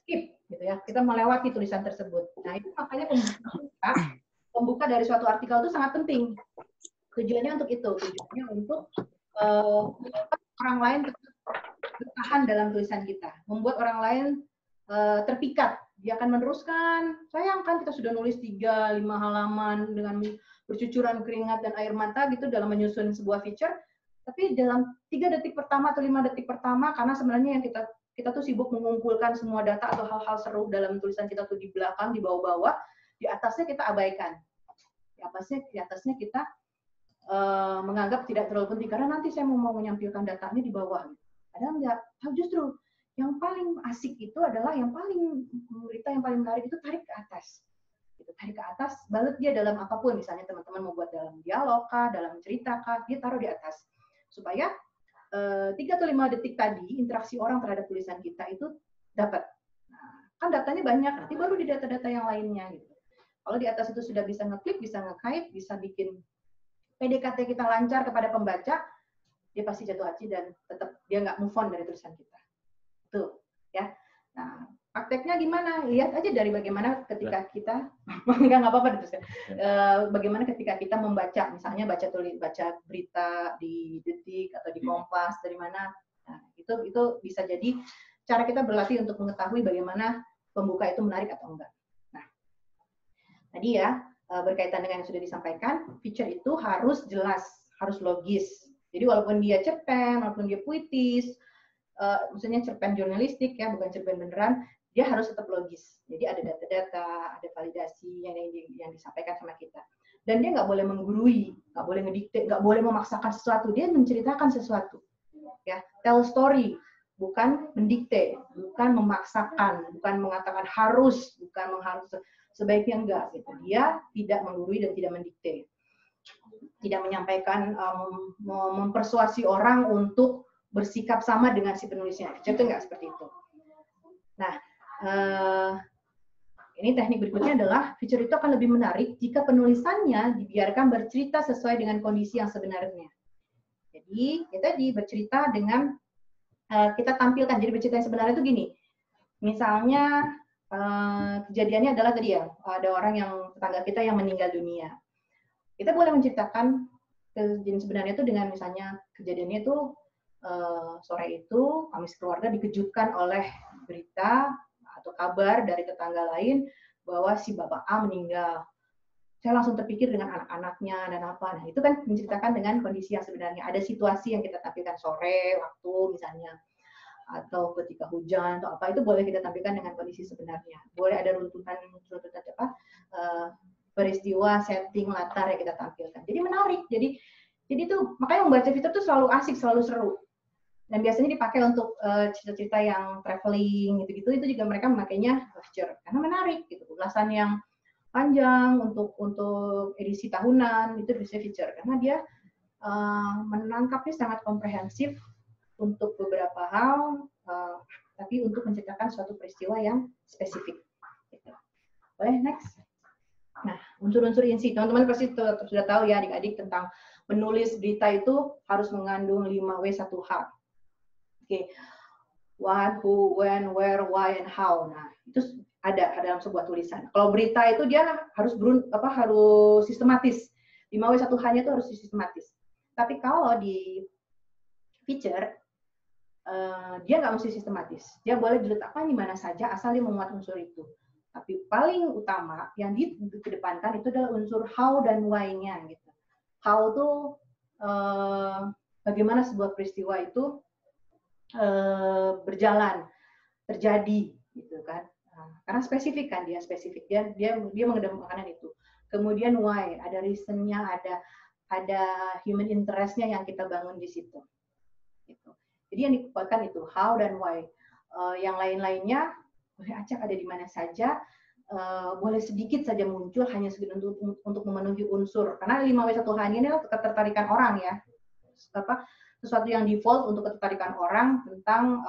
skip gitu ya, kita melewati tulisan tersebut. Nah, itu makanya pembuka dari suatu artikel itu sangat penting. Tujuannya untuk itu, tujuannya untuk orang lain bertahan dalam tulisan kita, membuat orang lain terpikat. Dia akan meneruskan, sayang kan kita sudah nulis 3-5 halaman dengan bercucuran keringat dan air mata gitu dalam menyusun sebuah feature, tapi dalam 3 detik pertama atau 5 detik pertama, karena sebenarnya yang kita tuh sibuk mengumpulkan semua data atau hal-hal seru dalam tulisan kita tuh di belakang, di bawah-bawah, di atasnya kita abaikan. di atasnya kita menganggap tidak terlalu penting karena nanti saya mau menyampilkan datanya di bawah. Padahal enggak. Justru yang paling asik itu adalah berita yang paling menarik itu tarik ke atas. Gitu, tarik ke atas, balut dia dalam apapun, misalnya teman-teman mau buat dalam dialog kah, dalam cerita kah, dia taruh di atas. Supaya 3 atau 5 detik tadi interaksi orang terhadap tulisan kita itu dapat. Nah, kan datanya banyak, nanti baru di data-data yang lainnya gitu. Kalau di atas itu sudah bisa ngeklik, bisa ngekait, bisa bikin PDKT kita lancar kepada pembaca, dia pasti jatuh hati dan tetap dia nggak move on dari tulisan kita. Tuh, ya. Nah, prakteknya gimana? Lihat aja dari bagaimana ketika kita nggak apa-apa diteruskan. Bagaimana ketika kita membaca, misalnya baca berita di Detik atau di Kompas dari mana. Nah, itu bisa jadi cara kita berlatih untuk mengetahui bagaimana pembuka itu menarik atau enggak. Nah, tadi ya berkaitan dengan yang sudah disampaikan, feature itu harus jelas, harus logis. Jadi walaupun dia cerpen, walaupun dia puitis, maksudnya cerpen jurnalistik ya, bukan cerpen beneran, dia harus tetap logis. Jadi ada data-data, ada validasi yang disampaikan sama kita. Dan dia nggak boleh menggurui, nggak boleh ngedikte, nggak boleh memaksakan sesuatu. Dia menceritakan sesuatu. Ya, tell story, bukan mendikte, bukan memaksakan, bukan mengatakan harus, bukan mengharus, sebaiknya enggak. Gitu. Dia tidak menggurui dan tidak mendikte. Tidak menyampaikan, mempersuasi orang untuk bersikap sama dengan si penulisnya. Itu enggak seperti itu. Nah, ini teknik berikutnya adalah feature itu akan lebih menarik jika penulisannya dibiarkan bercerita sesuai dengan kondisi yang sebenarnya. Jadi, kita bercerita dengan kita tampilkan. Jadi bercerita yang sebenarnya itu gini. Misalnya kejadiannya adalah tadi ya, ada orang yang tetangga kita yang meninggal dunia. Kita boleh menceritakan kejadian sebenarnya itu dengan misalnya kejadiannya itu sore itu kami sekeluarga dikejutkan oleh berita atau kabar dari tetangga lain bahwa si Bapak A meninggal. Saya langsung terpikir dengan anak-anaknya dan apa. Nah, itu kan menceritakan dengan kondisi yang sebenarnya. Ada situasi yang kita tampilkan sore, waktu misalnya, atau ketika hujan atau apa, itu boleh kita tampilkan dengan kondisi sebenarnya. Boleh ada runtutan apa, peristiwa, setting, latar yang kita tampilkan. Jadi menarik. Jadi tuh makanya membaca fitur tuh selalu asik, selalu seru. Dan biasanya dipakai untuk cerita-cerita yang traveling gitu-gitu. Itu juga mereka memakainya feature karena menarik gitu. Ulasan yang panjang untuk edisi tahunan itu bisa feature karena dia menangkapnya sangat komprehensif untuk beberapa hal, tapi untuk menceritakan suatu peristiwa yang spesifik. Gitu. Boleh next. Nah, unsur-unsur insi, teman-teman pasti sudah tahu ya adik-adik tentang menulis berita itu harus mengandung 5W1H. Oke, what, who, when, where, why, and how. Nah, itu ada dalam sebuah tulisan. Kalau berita itu dia harus harus sistematis. 5W1H-nya itu harus sistematis. Tapi kalau di feature dia nggak mesti sistematis. Dia boleh diletakkan di mana saja asal dia memuat unsur itu. Tapi paling utama yang dikedepankan itu adalah unsur how dan why-nya gitu. How itu bagaimana sebuah peristiwa itu berjalan, terjadi gitu kan. Karena spesifik kan dia spesifik. Dia mengedepankan itu. Kemudian why, ada reason-nya, ada human interest-nya yang kita bangun di situ. Gitu. Jadi yang dikuatkan itu how dan why. Yang lain-lainnya boleh acak ada di mana saja, boleh sedikit saja muncul hanya sekedar untuk memenuhi unsur. Karena 5W1H ini adalah ketertarikan orang ya. Sesuatu yang default untuk ketertarikan orang tentang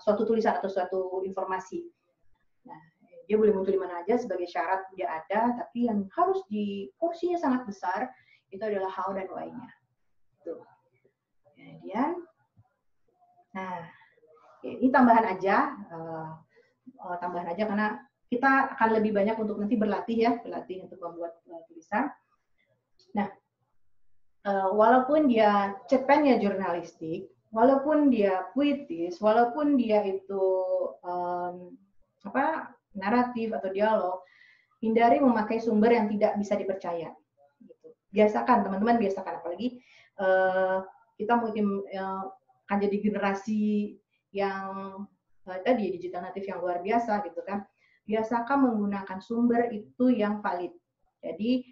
suatu tulisan atau suatu informasi. Nah, dia boleh muncul di mana aja sebagai syarat dia ada, tapi yang harus di porsinya sangat besar itu adalah how dan why-nya. Tuh. Kemudian, nah, ini tambahan aja karena kita akan lebih banyak untuk nanti berlatih untuk membuat tulisan. Nah, walaupun dia cerpennya jurnalistik, walaupun dia puitis, walaupun dia itu naratif atau dialog, hindari memakai sumber yang tidak bisa dipercaya. Gitu. Biasakan teman-teman, apalagi kita mungkin akan jadi generasi yang tadi digital native yang luar biasa gitu kan. Biasakan menggunakan sumber itu yang valid. Jadi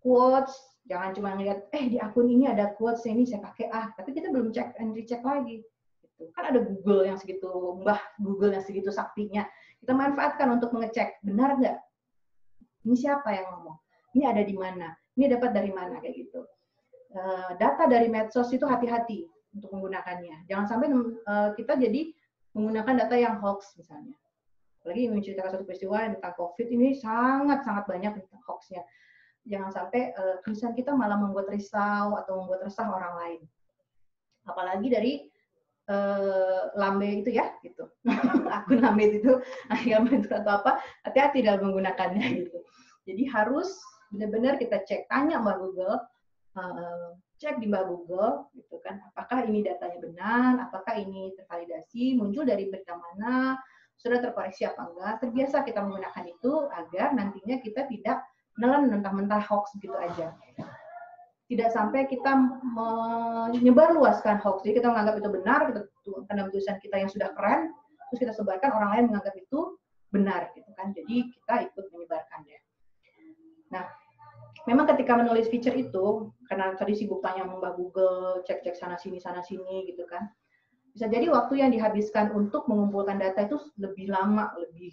quotes, jangan cuma ngeliat, di akun ini ada quotes ini saya pakai tapi kita belum cek and recheck lagi. Gitu. Kan ada Google yang segitu, Google yang segitu saktinya. Kita manfaatkan untuk mengecek, benar nggak? Ini siapa yang ngomong? Ini ada di mana? Ini dapat dari mana? Kayak gitu. Data dari medsos itu hati-hati untuk menggunakannya. Jangan sampai kita jadi menggunakan data yang hoax misalnya. Apalagi menceritakan satu peristiwa tentang COVID ini sangat-sangat banyak tentang hoax-nya. Jangan sampai tulisan kita malah membuat risau atau membuat resah orang lain. Apalagi dari lambe itu ya, gitu. Akun lambe itu, atau apa, hati-hati dalam menggunakannya gitu. Jadi harus benar-benar kita cek, tanya Mbak Google, cek di Mbak Google, gitu kan, apakah ini datanya benar, apakah ini tervalidasi, muncul dari berita mana, sudah terkoreksi apa enggak. Terbiasa kita menggunakan itu agar nantinya kita tidak menelan mentah-mentah hoax gitu aja. Tidak sampai kita menyebarluaskan hoax. Jadi kita menganggap itu benar, karena tulisan kita yang sudah keren, terus kita sebarkan, orang lain menganggap itu benar, gitu kan. Jadi kita ikut menyebarkannya. Nah, memang ketika menulis feature itu, karena tadi sibuk tanya Mbak Google, cek-cek sana-sini, gitu kan, bisa jadi waktu yang dihabiskan untuk mengumpulkan data itu lebih lama, lebih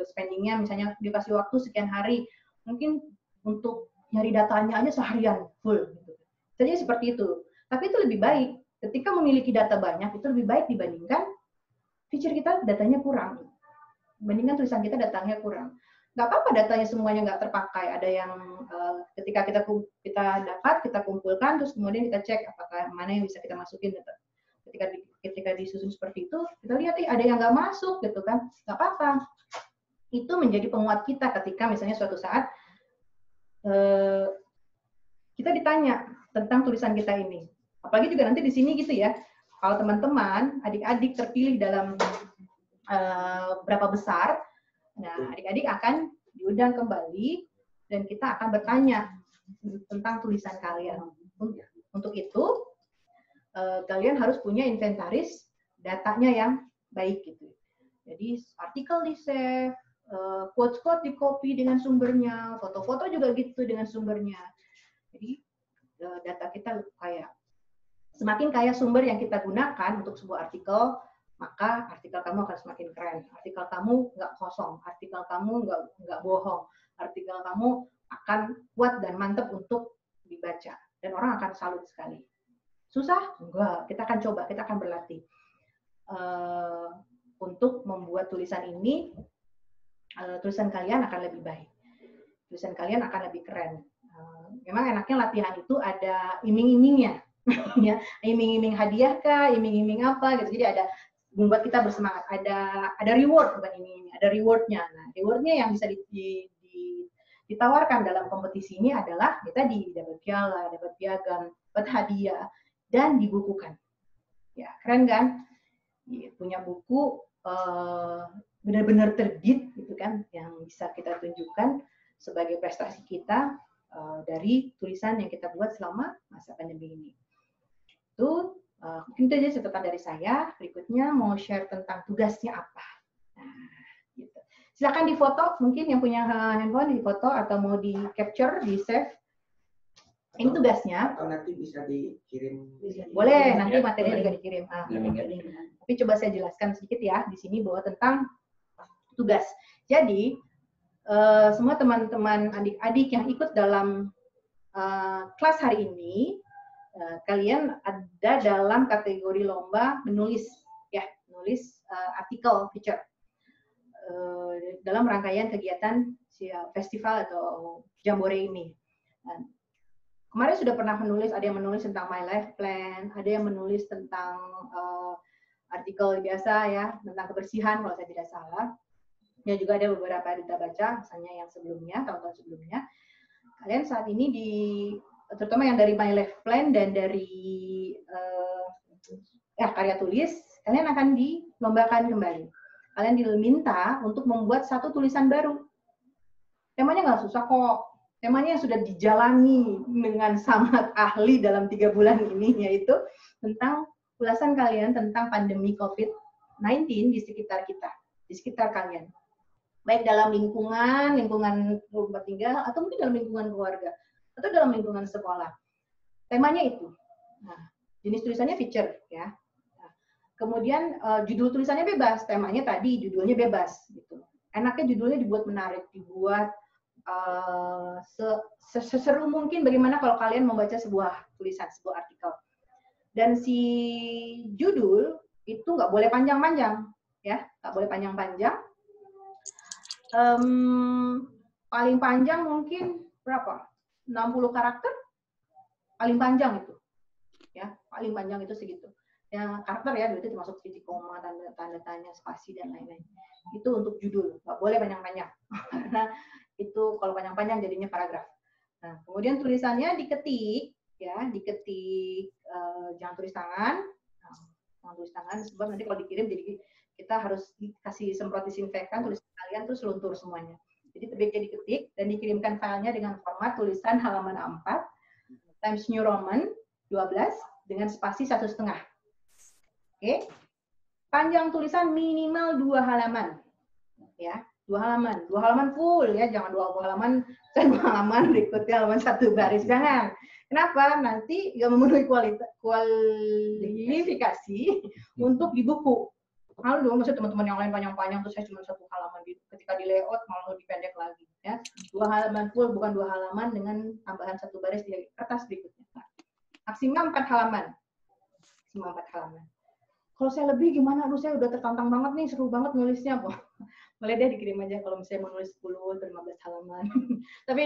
spendingnya misalnya dikasih waktu sekian hari, mungkin untuk nyari datanya aja seharian full. Gitu. Jadi seperti itu. Tapi itu lebih baik. Ketika memiliki data banyak, itu lebih baik dibandingkan feature kita datanya kurang. Dibandingkan tulisan kita datanya kurang. Nggak apa-apa datanya semuanya nggak terpakai. Ada yang ketika kita dapat, kita kumpulkan, terus kemudian kita cek apakah mana yang bisa kita masukin. Ketika disusun seperti itu, kita lihat ada yang nggak masuk, gitu kan. Nggak apa-apa. Itu menjadi penguat kita ketika misalnya suatu saat kita ditanya tentang tulisan kita ini. Apalagi juga nanti di sini gitu ya, kalau teman-teman, adik-adik terpilih dalam berapa besar, nah adik-adik akan diundang kembali dan kita akan bertanya tentang tulisan kalian. Untuk itu, kalian harus punya inventaris datanya yang baik gitu. Jadi artikel di-save, quotes-quotes di copy dengan sumbernya, foto-foto juga gitu dengan sumbernya. Jadi data kita kaya. Semakin kaya sumber yang kita gunakan untuk sebuah artikel, maka artikel kamu akan semakin keren. Artikel kamu nggak kosong, artikel kamu nggak bohong, artikel kamu akan kuat dan mantap untuk dibaca. Dan orang akan salut sekali. Susah? Enggak. Kita akan coba, kita akan berlatih. Untuk membuat tulisan ini, tulisan kalian akan lebih baik. Tulisan kalian akan lebih keren. Memang enaknya latihan itu ada iming-imingnya. Ya, iming-iming hadiah kah, iming-iming apa gitu. Jadi ada membuat kita bersemangat. Ada reward, bukan iming-iming, ada rewardnya. Nah, rewardnya yang bisa ditawarkan dalam kompetisi ini adalah kita dapat piala, dapat piagam, dapat hadiah, dan dibukukan. Ya, keren kan? Punya buku benar-benar terbit gitu kan, yang bisa kita tunjukkan sebagai prestasi kita dari tulisan yang kita buat selama masa pandemi ini. Itu mungkin itu aja catatan dari saya. Berikutnya mau share tentang tugasnya apa. Nah, gitu. Silakan difoto, mungkin yang punya handphone difoto atau mau di capture, di save. Ini tugasnya. Atau nanti bisa dikirim. Boleh, nanti materinya juga dikirim. Tapi coba saya jelaskan sedikit ya di sini bahwa tentang tugas. Jadi semua teman-teman adik-adik yang ikut dalam kelas hari ini, kalian ada dalam kategori lomba menulis, ya, menulis artikel feature dalam rangkaian kegiatan festival atau Jambore ini. Kemarin sudah pernah menulis, ada yang menulis tentang My Life Plan, ada yang menulis tentang artikel biasa ya, tentang kebersihan kalau saya tidak salah. Dan juga ada beberapa yang kita baca, misalnya yang sebelumnya, tahun-tahun sebelumnya. Kalian saat ini terutama yang dari My Life Plan dan dari karya tulis, kalian akan dilombakan kembali. Kalian diminta untuk membuat satu tulisan baru. Temanya nggak susah kok. Temanya yang sudah dijalani dengan sangat ahli dalam 3 bulan ini, yaitu tentang ulasan kalian tentang pandemi COVID-19 di sekitar kita, di sekitar kalian. Baik dalam lingkungan tempat tinggal, atau mungkin dalam lingkungan keluarga. atau dalam lingkungan sekolah. Temanya itu. Nah, jenis tulisannya feature ya. Nah, kemudian judul tulisannya bebas, temanya tadi judulnya bebas gitu. Enaknya judulnya dibuat menarik, dibuat seseru mungkin bagaimana kalau kalian membaca sebuah tulisan, sebuah artikel. Dan si judul itu nggak boleh panjang-panjang, ya, nggak boleh panjang-panjang. Paling panjang mungkin berapa? 60 karakter, paling panjang itu, ya, paling panjang itu segitu. Ya karakter ya, itu termasuk titik koma, tanda tanya, spasi dan lain-lain. Itu untuk judul, nggak boleh panjang-panjang, karena itu kalau panjang-panjang jadinya paragraf. Nah, kemudian tulisannya diketik. Ya, diketik, jangan tulis tangan, jangan tulis tangan, sebab nanti kalau dikirim jadi kita harus dikasih semprot disinfektan tulisan kalian terus luntur semuanya. Jadi sebaiknya diketik dan dikirimkan filenya dengan format tulisan halaman A4 Times New Roman 12 dengan spasi 1,5. Oke, panjang tulisan minimal 2 halaman, ya. 2 halaman full ya, jangan 2 halaman, 2 halaman berikutnya halaman 1 baris, jangan. Kenapa? Nanti nggak memenuhi kualifikasi untuk di buku. Kalau dong, maksud teman-teman yang lain panjang-panjang, terus saya cuma 1 halaman, ketika di layout malah lebih pendek lagi. Ya, 2 halaman full, bukan 2 halaman dengan tambahan 1 baris di kertas berikutnya. Maksimal 4 halaman. Maksimal 4 halaman. Kalau saya lebih gimana? Aduh, saya udah tertantang banget nih, seru banget nulisnya. Boleh deh dikirim aja kalau misalnya mau nulis 10 atau 15 halaman. Tapi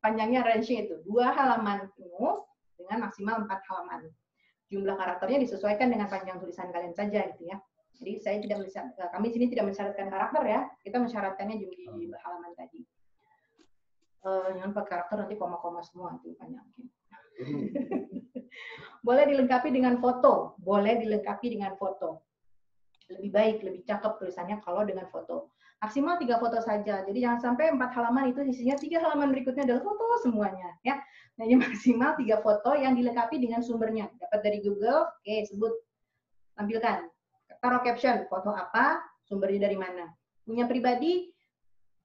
panjangnya range-nya itu 2 halaman penuh dengan maksimal 4 halaman. Jumlah karakternya disesuaikan dengan panjang tulisan kalian saja gitu ya. Jadi saya tidak kami sini tidak mensyaratkan karakter ya. Kita mensyaratkannya jumlah halaman tadi. Jangan pakai karakter nanti koma-koma semua itu panjang. Boleh dilengkapi dengan foto. Boleh dilengkapi dengan foto. Lebih baik, lebih cakep tulisannya kalau dengan foto. Maksimal 3 foto saja. Jadi jangan sampai 4 halaman itu isinya 3 halaman berikutnya adalah foto semuanya. Ya. Jadi maksimal 3 foto yang dilengkapi dengan sumbernya. Dapat dari Google, oke, sebut, tampilkan. Taruh caption, foto apa, sumbernya dari mana. Punya pribadi,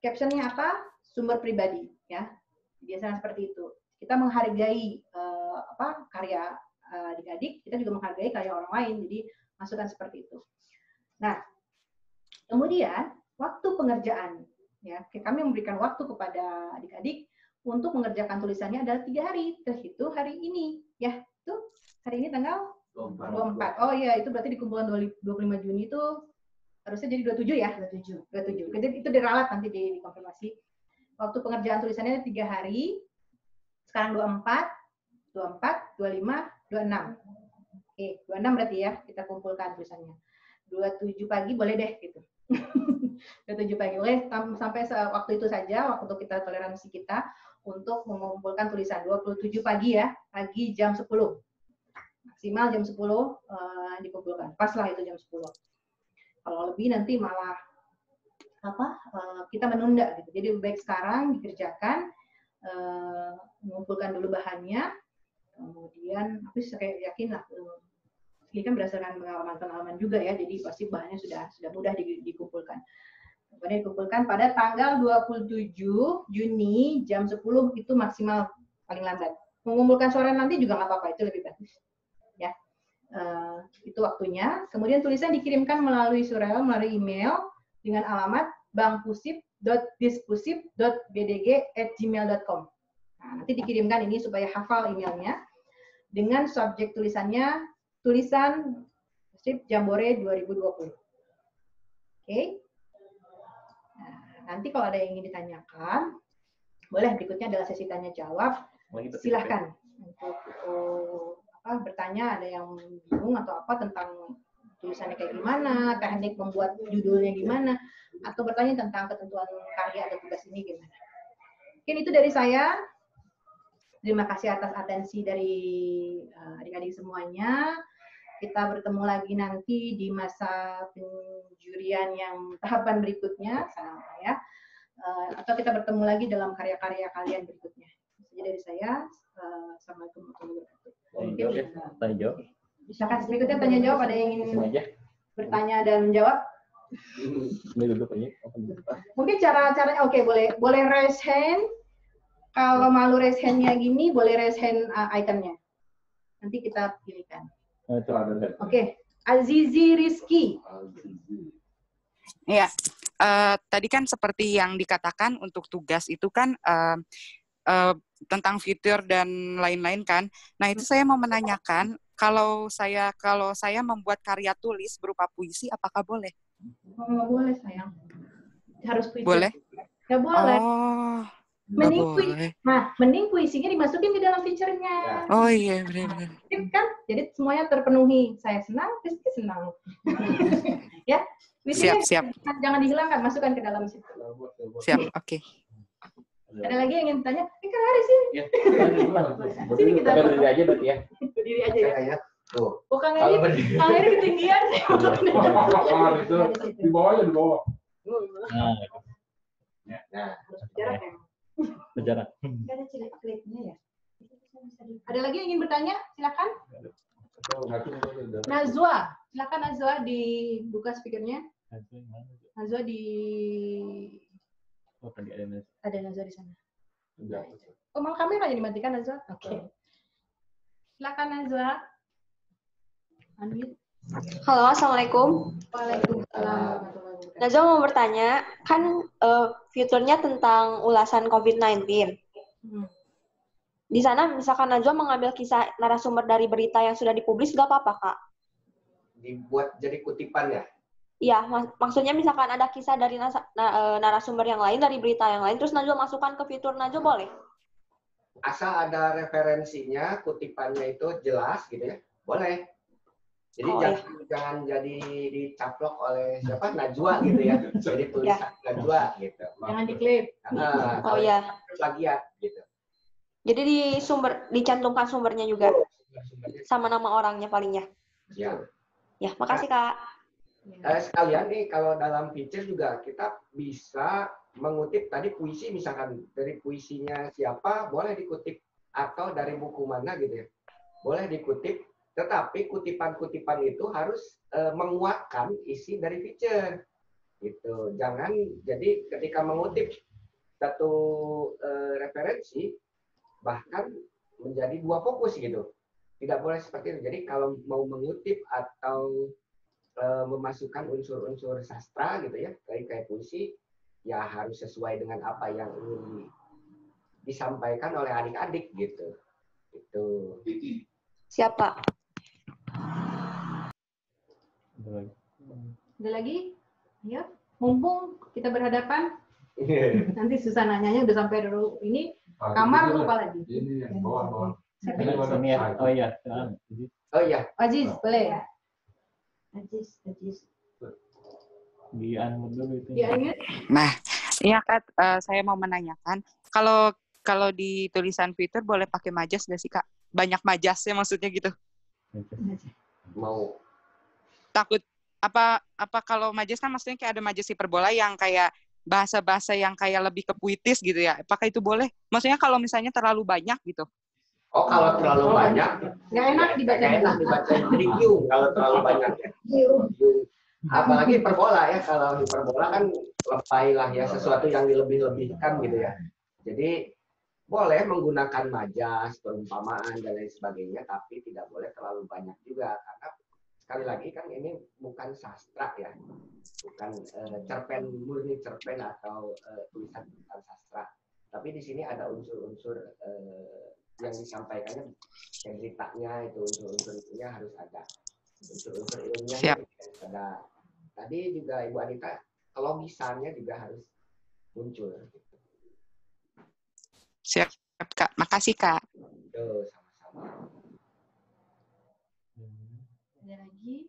captionnya apa, sumber pribadi. Ya. Biasanya seperti itu. Kita menghargai karya adik-adik, kita juga menghargai karya orang lain. Jadi masukkan seperti itu. Nah, kemudian waktu pengerjaan, ya kami memberikan waktu kepada adik-adik untuk mengerjakan tulisannya adalah 3 hari, terhitung hari ini, ya itu hari ini tanggal 24. Oh iya, itu berarti di kumpulan 25 Juni itu harusnya jadi 27 ya? 27. Jadi itu diralat nanti dikonfirmasi. Waktu pengerjaan tulisannya 3 hari, sekarang 24, 25, 26. Oke, 26 berarti ya kita kumpulkan tulisannya. 27 pagi boleh deh gitu. 27 pagi boleh sampai waktu itu saja, waktu kita toleransi kita untuk mengumpulkan tulisan 27 pagi ya, pagi jam 10. Maksimal jam 10 dikumpulkan. Pas lah itu jam 10. Kalau lebih nanti malah kita menunda gitu. Jadi lebih baik sekarang dikerjakan, mengumpulkan dulu bahannya, kemudian tapi saya yakin lah ini kan berdasarkan pengalaman-pengalaman juga ya, jadi pasti bahannya sudah mudah dikumpulkan. Kemudian dikumpulkan pada tanggal 27 Juni jam 10 itu maksimal paling lambat. Mengumpulkan sore nanti juga nggak apa-apa, itu lebih bagus. Ya, itu waktunya. Kemudian tulisan dikirimkan melalui surel, melalui email dengan alamat bangpusip.diskusip.bdg@gmail.com. Nah, nanti dikirimkan ini supaya hafal emailnya dengan subjek tulisannya tulisan Pusip Jambore 2020. Oke. Nah, nanti kalau ada yang ingin ditanyakan, boleh berikutnya adalah sesi tanya jawab. Silahkan untuk bertanya, ada yang bingung atau apa tentang tulisannya kayak gimana, teknik membuat judulnya gimana, atau bertanya tentang ketentuan karya atau tugas ini gimana. Mungkin itu dari saya. Terima kasih atas atensi dari adik-adik semuanya. Kita bertemu lagi nanti di masa penjurian yang tahapan berikutnya, ya. Atau kita bertemu lagi dalam karya-karya kalian berikutnya. Jadi dari saya, assalamualaikum warahmatullahi wabarakatuh. Tanya jawab. Silakan berikutnya tanya jawab. Ada yang ingin bertanya dan menjawab? Ini duduk aja. Mungkin cara oke, boleh raise hand. Kalau malu raise hand-nya gini, boleh raise hand itemnya. Nanti kita pilihkan. Oke, Azizi Rizky. Ya, tadi kan seperti yang dikatakan untuk tugas itu kan tentang fitur dan lain-lain kan. Nah itu saya mau menanyakan, kalau saya membuat karya tulis berupa puisi, apakah boleh? Oh, nggak boleh sayang. Harus puisi. Boleh? Nggak boleh. Oh, mending puisinya dimasukin ke dalam feature-nya. Oh iya, benar-benar. Kan, jadi semuanya terpenuhi. Saya senang, Rizky senang. Ya, puisinya siap. Jangan dihilangkan, masukkan ke dalam situ. Siap, oke. Ada lagi yang ingin bertanya? Kak Haris sini. Ya, sini kita berdiri aja berarti ya. Berdiri aja ya. Tuh. Oh, Kang Heri ketinggian. Itu di bawahnya, di bawah. Nah, harus berjarak ya. Berjarak. Nggak ada klipnya ya? Ada lagi yang ingin bertanya? Silakan. Nazwa, silakan Nazwa dibuka speakernya. Nazwa di. Oh, tadi ada Nazwa. Ada Nazwa di sana. Oh, malah kameranya dimatikan Nazwa. Oke. Silakan Nazwa. Unmute. Halo, Assalamualaikum. Waalaikumsalam. Nazwa mau bertanya, kan fiturnya tentang ulasan COVID-19. Di sana misalkan Najwa mengambil kisah narasumber dari berita yang sudah dipublis, nggak apa-apa, Kak? Dibuat jadi kutipan ya? Iya, maksudnya misalkan ada kisah dari narasumber yang lain, dari berita yang lain, terus Najwa masukkan ke fitur Najwa, boleh? Asal ada referensinya, kutipannya itu jelas gitu ya, boleh. Jadi jangan jadi dicaplok oleh siapa Najwa gitu ya. Jadi tulisan Najwa gitu. Jangan diklip. Oh ya. Plagiat gitu. Jadi dicantumkan sumbernya juga. Sama nama orangnya palingnya. Ya. Ya, makasih Kak. Sekalian nih kalau dalam feature juga kita bisa mengutip tadi puisi, misalkan dari puisinya siapa boleh dikutip, atau dari buku mana gitu ya. Boleh dikutip. Tetapi kutipan-kutipan itu harus menguatkan isi dari feature, gitu. Jangan jadi ketika mengutip satu referensi bahkan menjadi dua fokus gitu. Tidak boleh seperti itu. Jadi kalau mau mengutip atau memasukkan unsur-unsur sastra gitu ya, kayak puisi, ya harus sesuai dengan apa yang ingin disampaikan oleh adik-adik gitu. Itu. Siapa? Ada lagi? Ya, mumpung kita berhadapan. Nanti susah nanyanya udah sampai dulu ini kamar lupa lagi. Ini yang bawah. Oh iya. Oh iya. Aziz, boleh ya? Aziz. Di unmute dulu itu. Nah, iya Kak, saya mau menanyakan, kalau di tulisan fitur boleh pakai majas nggak sih Kak? Banyak majasnya maksudnya gitu. Mau Takut apa kalau majas kan maksudnya kayak ada majas hiperbola yang kayak bahasa-bahasa yang kayak lebih ke puitis gitu ya. Apakah itu boleh? Maksudnya kalau misalnya terlalu banyak gitu. Oh, kalau terlalu banyak nggak enak dibaca. Nggak enak dibaca. Jadi Q kalau terlalu banyak ya. Apalagi hiperbola ya. Kalau hiperbola kan lebay lah ya, sesuatu yang dilebih-lebihkan gitu ya. Jadi boleh menggunakan majas, perumpamaan dan lain sebagainya, tapi tidak boleh terlalu banyak juga, karena sekali lagi kan ini bukan sastra ya, bukan murni cerpen atau tulisan tentang sastra, tapi di sini ada unsur-unsur yang disampaikannya, ceritanya itu unsur-unsurnya harus ada, unsur-unsur ilmiahnya harus ada. Tadi juga Ibu Anita, kelogisannya juga harus muncul. Siap Kak, makasih Kak. Tuh, sama-sama. Ada lagi?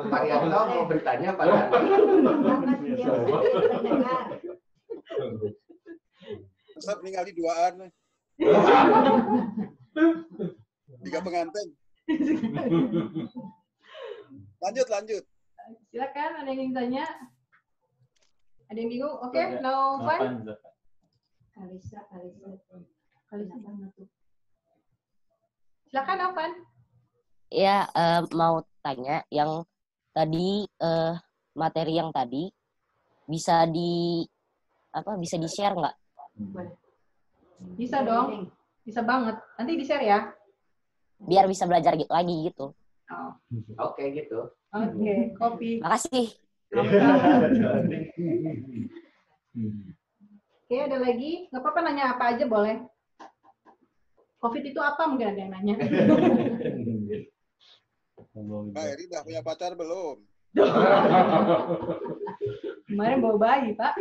Marianto mau bertanya pada Ustaz ningali duaan. Tiga pengantin. Lanjut. Silakan, ada yang ingin tanya? Ada yang bingung? Oke, now fun. Kalisa. Silakan, Alvan. Ya, mau tanya yang tadi materi yang tadi bisa bisa di-share nggak? Bisa dong. Bisa banget. Nanti di-share ya. Biar bisa belajar lagi gitu. Oh. Oke gitu. Oke, kopi. Makasih. Oke, ada lagi? Nggak apa-apa nanya apa aja boleh. COVID itu apa? Mungkin ada yang nanya. Mbak Eri udah punya pacar belum? Kemarin bawa bayi, Pak.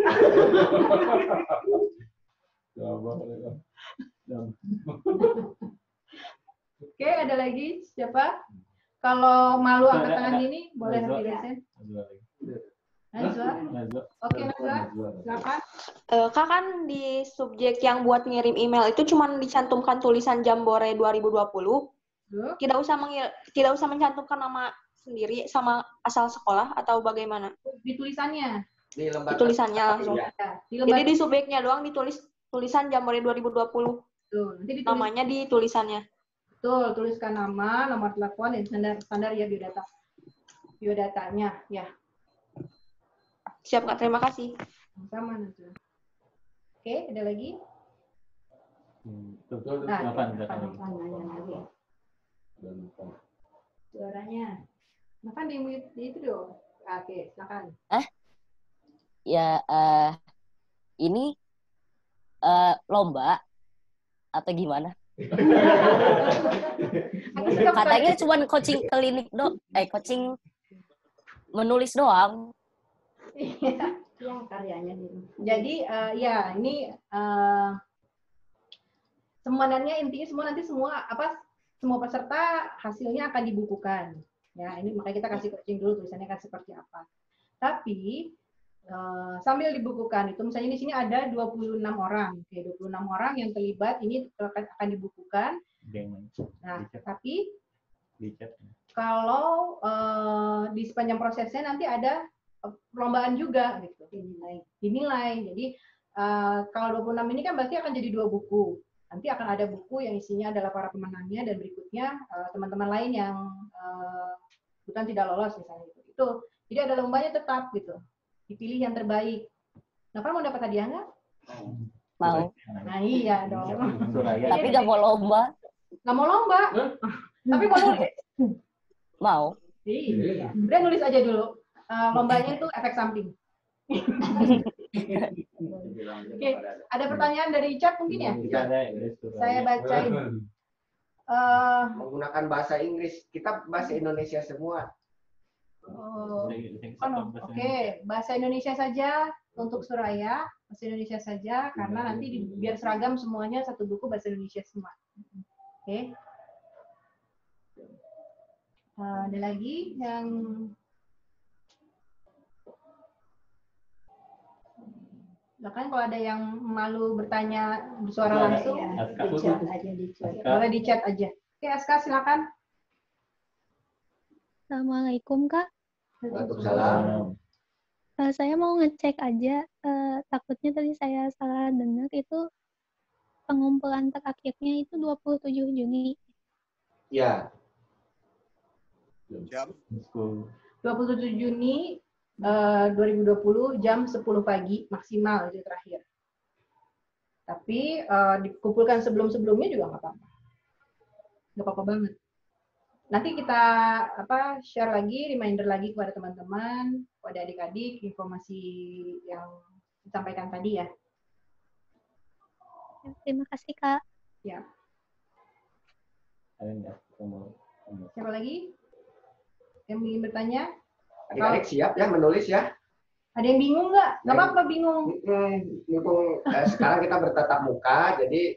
Oke, ada lagi? Siapa? Kalau malu angkat tangan gini, boleh nanti resen. Najwa. Oke, Najwa. Silakan. Kak, kan di subjek yang buat ngirim email itu cuma dicantumkan tulisan Jambore 2020. Tidak usah mencantumkan nama sendiri sama asal sekolah atau bagaimana? Di tulisannya. Di lembar tulisannya langsung. Ya. Jadi di subjeknya doang ditulis tulisan Jambore 2020. Tuh, nanti ditulis. Namanya di tulisannya. Betul, tuliskan nama, nomor telepon, dan standar ya biodata. Biodatanya, ya. Siap, Kak. Terima kasih. Sama Najwa. Oke, ada lagi? Suaranya. Makan di itu dong. Oke, silakan. Ya, ini lomba atau gimana? Katanya cuma coaching klinik coaching menulis doang. Iya, karyanya dulu. Jadi ya ini sebenarnya intinya semua peserta hasilnya akan dibukukan. Ya, ini makanya kita kasih coaching dulu tulisannya kan seperti apa. Tapi sambil dibukukan itu misalnya di sini ada 26 orang. Oke, 26 orang yang terlibat ini akan dibukukan. Nah, tapi kalau di sepanjang prosesnya nanti ada perlombaan juga gitu. Dinilai. Jadi kalau 26 ini kan berarti akan jadi 2 buku. Nanti akan ada buku yang isinya adalah para pemenangnya dan berikutnya teman-teman lain yang bukan tidak lolos misalnya gitu. Itu jadi ada lombanya tetap gitu. Dipilih yang terbaik. Nah, mau dapat hadiah nggak? Mau. Nah, iya dong. Tapi nggak mau lomba. Nggak mau lomba. Tapi mau nulis. Mau. Iya. Udah nulis aja dulu. Lombanya itu efek samping. Oke, ada pertanyaan dari chat mungkin ya? Saya bacain. Menggunakan bahasa Inggris, kita bahasa Indonesia semua. Oke, bahasa Indonesia saja untuk Suraya, bahasa Indonesia saja karena nanti biar seragam semuanya satu buku bahasa Indonesia semua. Oke. Ada lagi yang bahkan kalau ada yang malu bertanya bersuara langsung, boleh di chat aja. Oke, Aska silakan. Assalamualaikum, Kak. Waalaikumsalam. Saya mau ngecek aja, takutnya tadi saya salah dengar itu pengumpulan terakhirnya itu 27 Juni. Ya. 27 Juni 2020 jam 10 pagi maksimal itu terakhir. Tapi dikumpulkan sebelum-sebelumnya juga nggak apa-apa. Nggak apa-apa banget. Nanti kita share lagi, reminder lagi kepada teman-teman, kepada adik-adik informasi yang disampaikan tadi ya. Terima kasih, Kak. Ya. Siapa lagi yang ingin bertanya? Adik-adik siap ya menulis ya? Ada yang bingung nggak? Nggak apa-apa bingung. Mumpung sekarang kita bertatap muka, jadi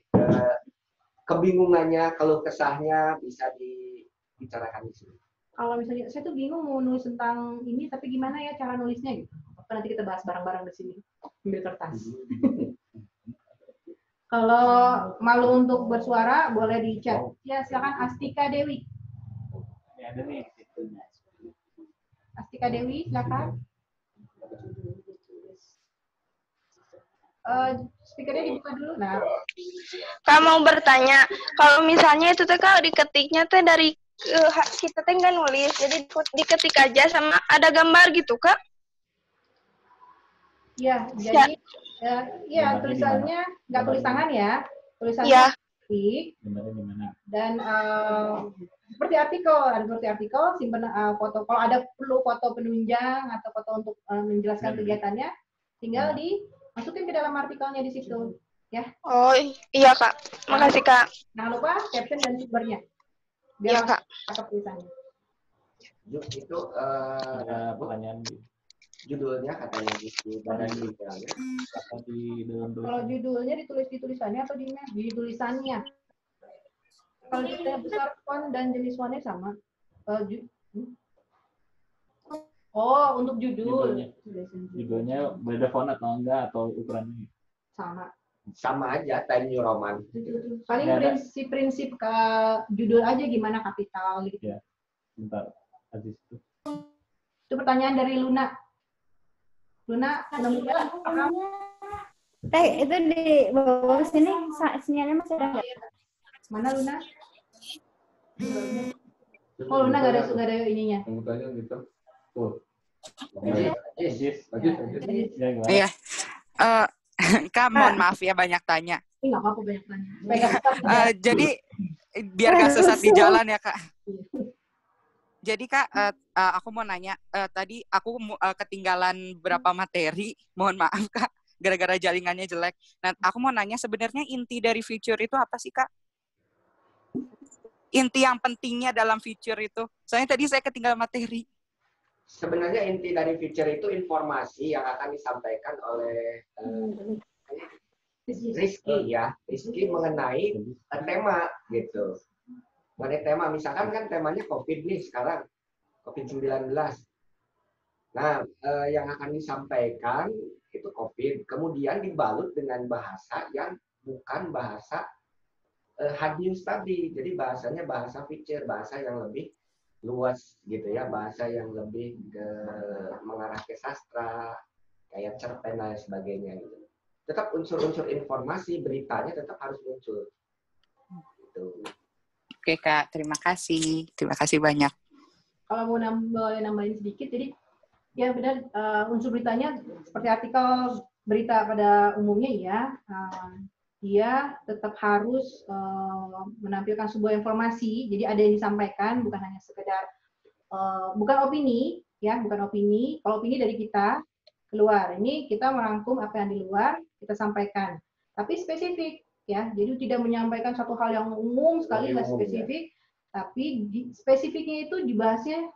kebingungannya, keluh kesahnya bisa dibicarakan di sini. Kalau misalnya saya tuh bingung mau nulis tentang ini, tapi gimana ya cara nulisnya gitu? Nanti kita bahas bareng-bareng di sini, ambil kertas. Kalau malu untuk bersuara, boleh di chat. Ya, silakan Astika Dewi. Astika Dewi, silakan. Speakernya dibuka dulu. Nah, Kak mau bertanya, kalau misalnya itu teh kalau diketiknya teh dari kita teh nggak nulis, jadi diketik aja sama ada gambar gitu, Kak? Iya, jadi iya tulisannya nggak tulis tangan ya, tulisannya Iya. ketik dan seperti artikel, simpan foto. Kalau ada perlu foto penunjang atau foto untuk menjelaskan kegiatannya, tinggal dimasukin ke dalam artikelnya di situ, ya. Oh iya Kak, makasih Kak. Jangan lupa caption dan sumbernya. Iya Biar Kak. cakep tulisannya. Itu pertanyaan judulnya katanya di badan tulisannya. Kalau judulnya ditulis di tulisannya atau di tulisannya? Kalau judulnya besar font dan jenis fontnya sama. Oh, untuk judul. Judulnya beda font atau enggak atau ukurannya? Sama aja, Time New Roman. Paling prinsip ke judul aja gimana kapital gitu. Ya, bentar. Aziz itu. Itu pertanyaan dari Luna. Luna, itu di bawah sini sinyalnya masih ada nggak? Mana Luna? Oh, Luna nggak ada ininya. Yang tanya gitu. Oh. Iya. Kak, mohon maaf ya banyak tanya. Nggak apa-apa banyak tanya. Jadi biar nggak sesat di jalan ya Kak. Jadi Kak, aku mau nanya, tadi aku ketinggalan berapa materi, mohon maaf Kak, gara-gara jaringannya jelek. Nah, aku mau nanya sebenarnya inti dari future itu apa sih Kak? Inti yang pentingnya dalam future itu. Soalnya tadi saya ketinggalan materi. Sebenarnya inti dari future itu informasi yang akan disampaikan oleh Rizky ya. Rizky mengenai tema gitu. Mengenai tema, misalkan kan temanya COVID nih sekarang, COVID-19. Nah, yang akan disampaikan itu COVID, kemudian dibalut dengan bahasa yang bukan bahasa hard news tadi. Jadi bahasanya bahasa future, bahasa yang lebih luas gitu ya, bahasa yang lebih mengarah ke sastra, kayak cerpen dan sebagainya gitu. Tetap unsur-unsur informasi, beritanya tetap harus muncul. Gitu. Oke Kak, terima kasih. Terima kasih banyak. Kalau mau nambahin sedikit, jadi ya benar unsur beritanya seperti artikel berita pada umumnya ya, dia tetap harus menampilkan sebuah informasi. Jadi ada yang disampaikan, bukan hanya sekedar bukan opini ya, bukan opini. Kalau opini dari kita keluar, ini kita merangkum apa yang di luar kita sampaikan, tapi spesifik. Ya, jadi tidak menyampaikan satu hal yang umum sekali, nggak spesifik, tapi spesifiknya itu dibahasnya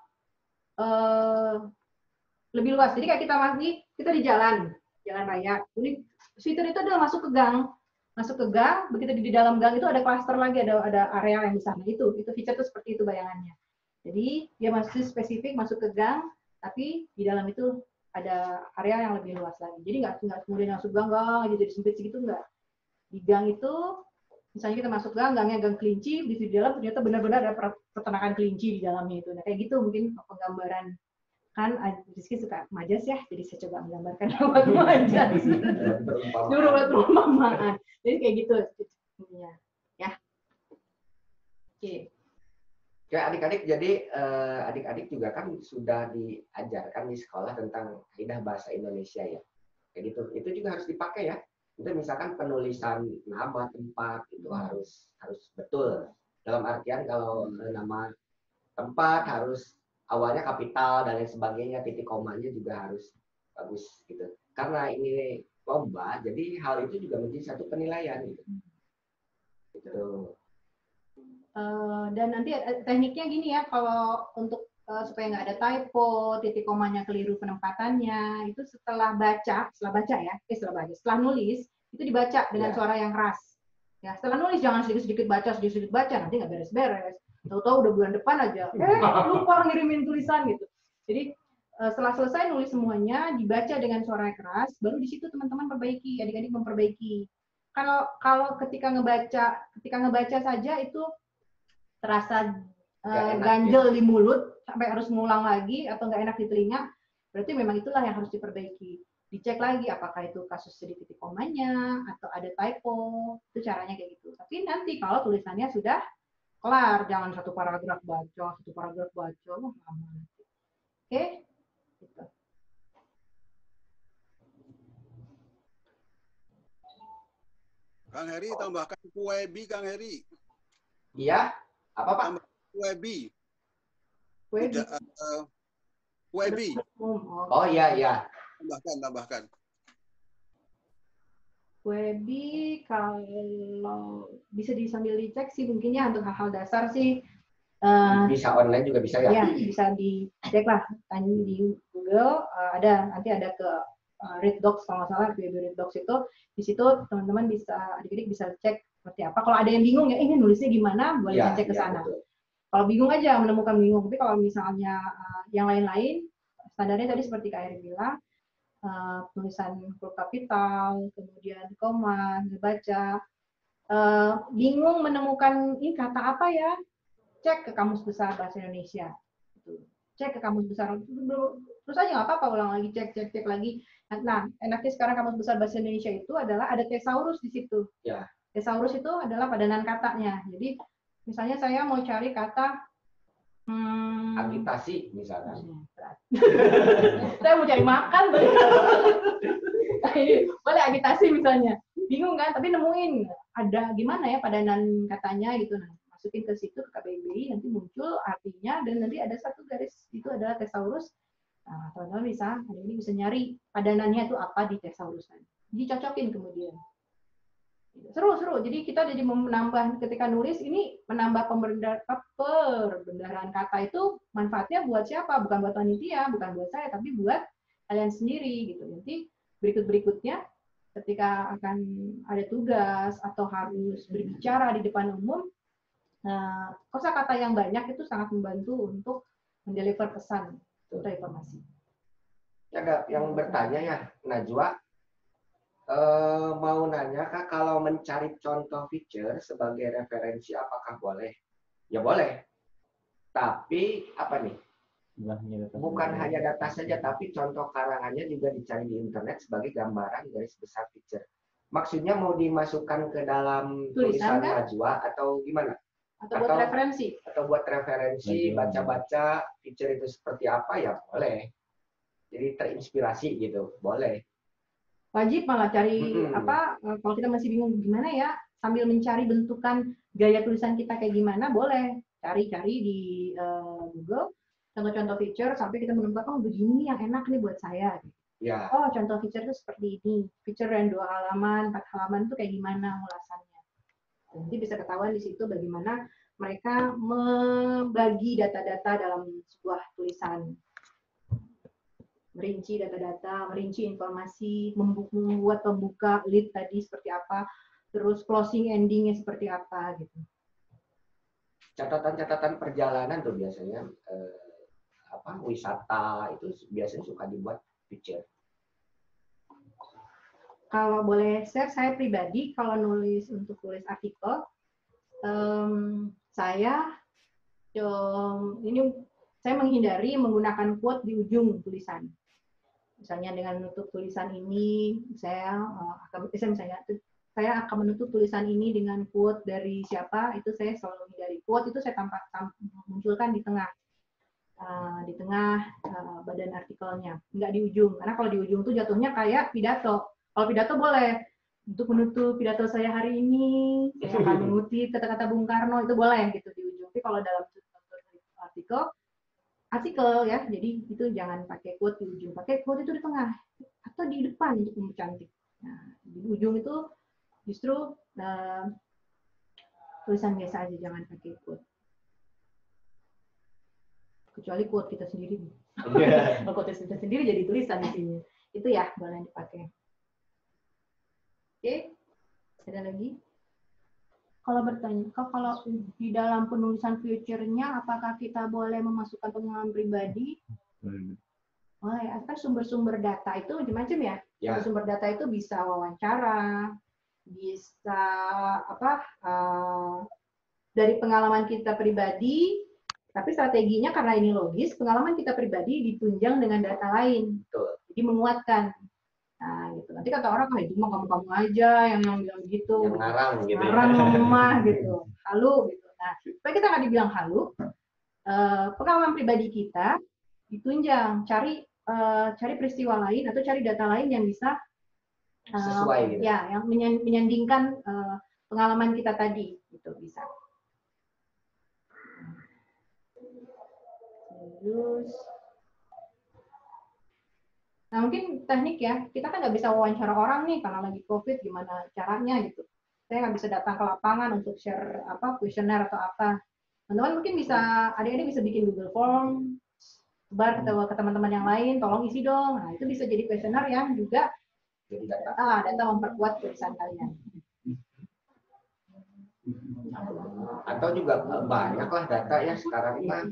lebih luas. Jadi kayak kita di jalan raya. Ini Twitter itu adalah masuk ke gang, begitu di dalam gang itu ada klaster lagi, ada area yang di sana. Itu feature itu seperti itu bayangannya. Jadi dia masih spesifik masuk ke gang, tapi di dalam itu ada area yang lebih luas lagi. Jadi nggak kemudian masuk gang jadi sempit segitu nggak. Di gang itu, misalnya kita masuk gangnya gang kelinci, di dalam ternyata benar-benar ada peternakan kelinci di dalamnya itu. Nah, kayak gitu mungkin penggambaran. Kan Rizky suka majas ya, jadi saya coba menggambarkan lewat majas. Lewat perumpamaan. Jadi kayak gitu. Ya. Oke. Ya adik-adik, jadi adik-adik juga kan sudah diajarkan di sekolah tentang kaidah bahasa Indonesia ya. Kayak gitu. Itu juga harus dipakai ya. Itu misalkan penulisan nama tempat itu harus betul. Dalam artian kalau nama tempat harus awalnya kapital dan lain sebagainya, titik komanya juga harus bagus gitu. Karena ini lomba, jadi hal itu juga menjadi satu penilaian gitu. Gitu. Dan nanti tekniknya gini ya, kalau untuk supaya nggak ada typo, titik komanya keliru penempatannya, itu setelah nulis, itu dibaca dengan suara yang keras. Ya, setelah nulis jangan sedikit-sedikit baca, nanti nggak beres-beres. Tahu-tahu udah bulan depan aja, lupa ngirimin tulisan gitu. Jadi setelah selesai nulis semuanya, dibaca dengan suara yang keras, baru di situ teman-teman perbaiki, adik-adik memperbaiki. Kalau ketika ngebaca saja itu terasa ganjel di mulut sampai harus ngulang lagi atau nggak enak di telinga, berarti memang itulah yang harus diperbaiki. Dicek lagi apakah itu kasus sedikit titik komanya atau ada typo, itu caranya kayak gitu. Tapi nanti kalau tulisannya sudah kelar, jangan satu paragraf baca, lama. Oke? Gitu. Kang Heri tambahkan Webi, Kang Heri. Iya, apa Pak? Tambah Webi. Webi. Webi. Oh iya iya. Tambahkan. Webi kalau bisa sambil dicek sih mungkinnya untuk hal-hal dasar sih. Bisa online juga bisa ya? Ya, bisa dicek lah. Tanya di Google, nanti ada ke Read Docs kalau nggak salah, Read Docs itu di situ teman-teman adik-adik bisa cek seperti apa. Kalau ada yang bingung ya, ini nulisnya gimana, boleh cek ke sana. Kalau bingung aja menemukan bingung. Tapi kalau misalnya yang lain-lain, standarnya tadi seperti Kak Eri bilang, tulisan huruf kapital, kemudian koma, baca. Bingung menemukan ini kata apa ya? Cek ke Kamus Besar Bahasa Indonesia. Cek ke Kamus Besar. Terus aja nggak apa-apa, ulang lagi, cek lagi. Nah, enaknya sekarang Kamus Besar Bahasa Indonesia itu adalah ada thesaurus di situ. Ya. Thesaurus itu adalah padanan katanya. Jadi, misalnya saya mau cari kata agitasi misalnya. Saya mau cari makan, boleh agitasi misalnya. Bingung kan? Tapi nemuin ada gimana ya padanan katanya gitu. Nah, masukin ke situ ke KBBI, nanti muncul artinya dan nanti ada satu garis itu adalah thesaurus. Nah, teman-teman ini bisa nyari padanannya itu apa di thesaurus tadi. Dicocokin kemudian. Seru. Jadi kita jadi menambah ketika nulis ini menambah pembendaharaan kata itu manfaatnya buat siapa? Bukan buat panitia, bukan buat saya, tapi buat kalian sendiri gitu. Nanti berikutnya ketika akan ada tugas atau harus berbicara di depan umum, kosakata yang banyak itu sangat membantu untuk mendeliver pesan atau informasi. Ada yang bertanya ya, Najwa, mau nanya Kak, kalau mencari contoh feature sebagai referensi apakah boleh? Ya boleh. Tapi apa nih? Bukan hanya data saja, tapi contoh karangannya juga dicari di internet sebagai gambaran garis besar feature. Maksudnya mau dimasukkan ke dalam tulisan Najwa atau gimana? Atau buat referensi? Atau buat referensi, baca-baca feature itu seperti apa ya boleh. Jadi terinspirasi gitu, boleh. Wajib malah cari kalau kita masih bingung gimana ya, sambil mencari bentukan gaya tulisan kita kayak gimana, boleh cari-cari di Google contoh-contoh feature sampai kita menemukan begini yang enak nih buat saya. Ya. Oh, contoh feature itu seperti ini. Feature yang 2 halaman, 4 halaman itu kayak gimana ulasannya. Nanti bisa ketahuan di situ bagaimana mereka membagi data-data dalam sebuah tulisan. Merinci data-data, merinci informasi, membuat pembuka lead tadi seperti apa, terus closing endingnya seperti apa gitu. Catatan-catatan perjalanan tuh biasanya wisata itu biasanya suka dibuat feature. Kalau boleh share, saya pribadi kalau untuk tulis artikel, saya menghindari menggunakan quote di ujung tulisan. Misalnya dengan menutup tulisan ini, saya akan menutup tulisan ini dengan quote dari siapa, itu saya selalu menghindari. Quote itu saya munculkan di tengah badan artikelnya, nggak di ujung. Karena kalau di ujung tuh jatuhnya kayak pidato. Kalau pidato boleh, untuk menutup pidato saya hari ini, saya akan mengutip kata-kata Bung Karno, itu boleh gitu di ujung. Tapi kalau dalam artikel ya, jadi itu jangan pakai quote di ujung, pakai quote itu di tengah atau di depan untuk mempercantik. Nah, di ujung itu justru tulisan biasa aja, jangan pakai quote. Kecuali quote kita sendiri. Kalau quote kita sendiri jadi tulisan di sini. Itu ya boleh dipakai. Oke, ada lagi? Kalau bertanya, kalau di dalam penulisan future-nya, apakah kita boleh memasukkan pengalaman pribadi? Boleh, kan sumber-sumber data itu macam-macam ya. Sumber data itu bisa wawancara, bisa dari pengalaman kita pribadi, tapi strateginya karena ini logis, pengalaman kita pribadi ditunjang dengan data lain. Jadi menguatkan. Nah, gitu. Nanti kata orang, itu mah kamu aja yang bilang begitu. Yang ngarang gitu. Ngarang lemah gitu. Halu gitu. Nah, supaya kita nggak dibilang halu, pengalaman pribadi kita ditunjang. Cari peristiwa lain atau cari data lain yang bisa Sesuai gitu. Ya, yang menyandingkan pengalaman kita tadi, itu bisa. Terus, nah mungkin teknik ya, kita kan nggak bisa wawancara orang nih karena lagi COVID, gimana caranya gitu. Saya nggak bisa datang ke lapangan untuk share kuesioner atau apa. Teman-teman mungkin bisa, adik-adik bisa bikin Google Form, sebar ke teman-teman yang lain, tolong isi dong. Nah itu bisa jadi kuesioner yang juga Jadi data. data memperkuat tulisan kalian. Atau juga banyaklah data ya sekarang mah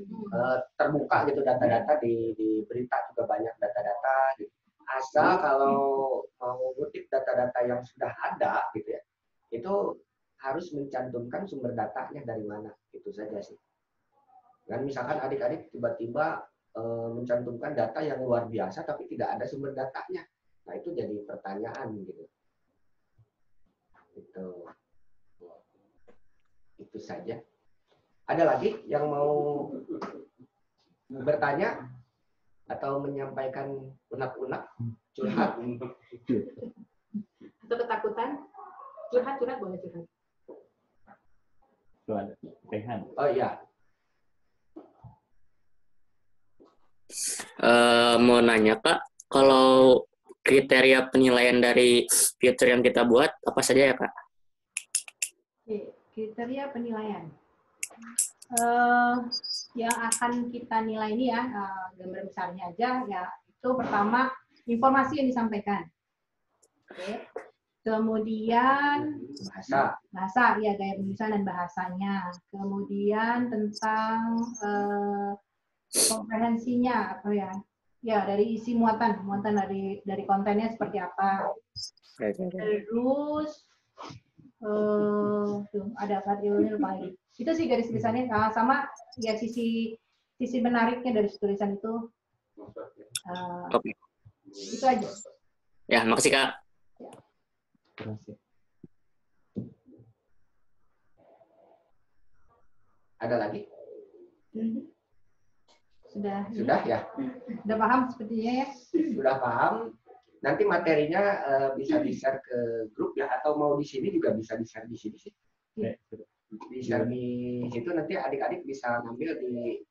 terbuka gitu, data-data di berita juga banyak data-data gitu. Asal kalau mau ngutip data-data yang sudah ada gitu ya, itu harus mencantumkan sumber datanya dari mana, itu saja sih. Dan misalkan adik-adik tiba-tiba mencantumkan data yang luar biasa tapi tidak ada sumber datanya, nah itu jadi pertanyaan gitu. Itu saja. Ada lagi yang mau bertanya atau menyampaikan unek-unek, curhat? Atau ketakutan? Curhat boleh curhat. Oh iya. Mau nanya Kak, kalau kriteria penilaian dari fitur yang kita buat apa saja ya Kak? Kriteria penilaian. Yang akan kita nilai ini ya, gambar besarnya aja ya, itu pertama informasi yang disampaikan. Oke. Kemudian bahasa ya, gaya penulisan dan bahasanya. Kemudian tentang komprehensinya atau ya dari isi muatan dari kontennya seperti apa. Terus ada ini lupa lagi. Itu sih garis tulisannya, sama ya sisi menariknya dari tulisan itu. Itu aja. Ya, makasih Kak. Ada lagi? Sudah ya? Sudah paham sepertinya ya? Sudah paham. Nanti materinya bisa di-share ke grup ya, atau mau di sini juga bisa di-share di sini sih. Di-share di situ, nanti adik-adik bisa ngambil di.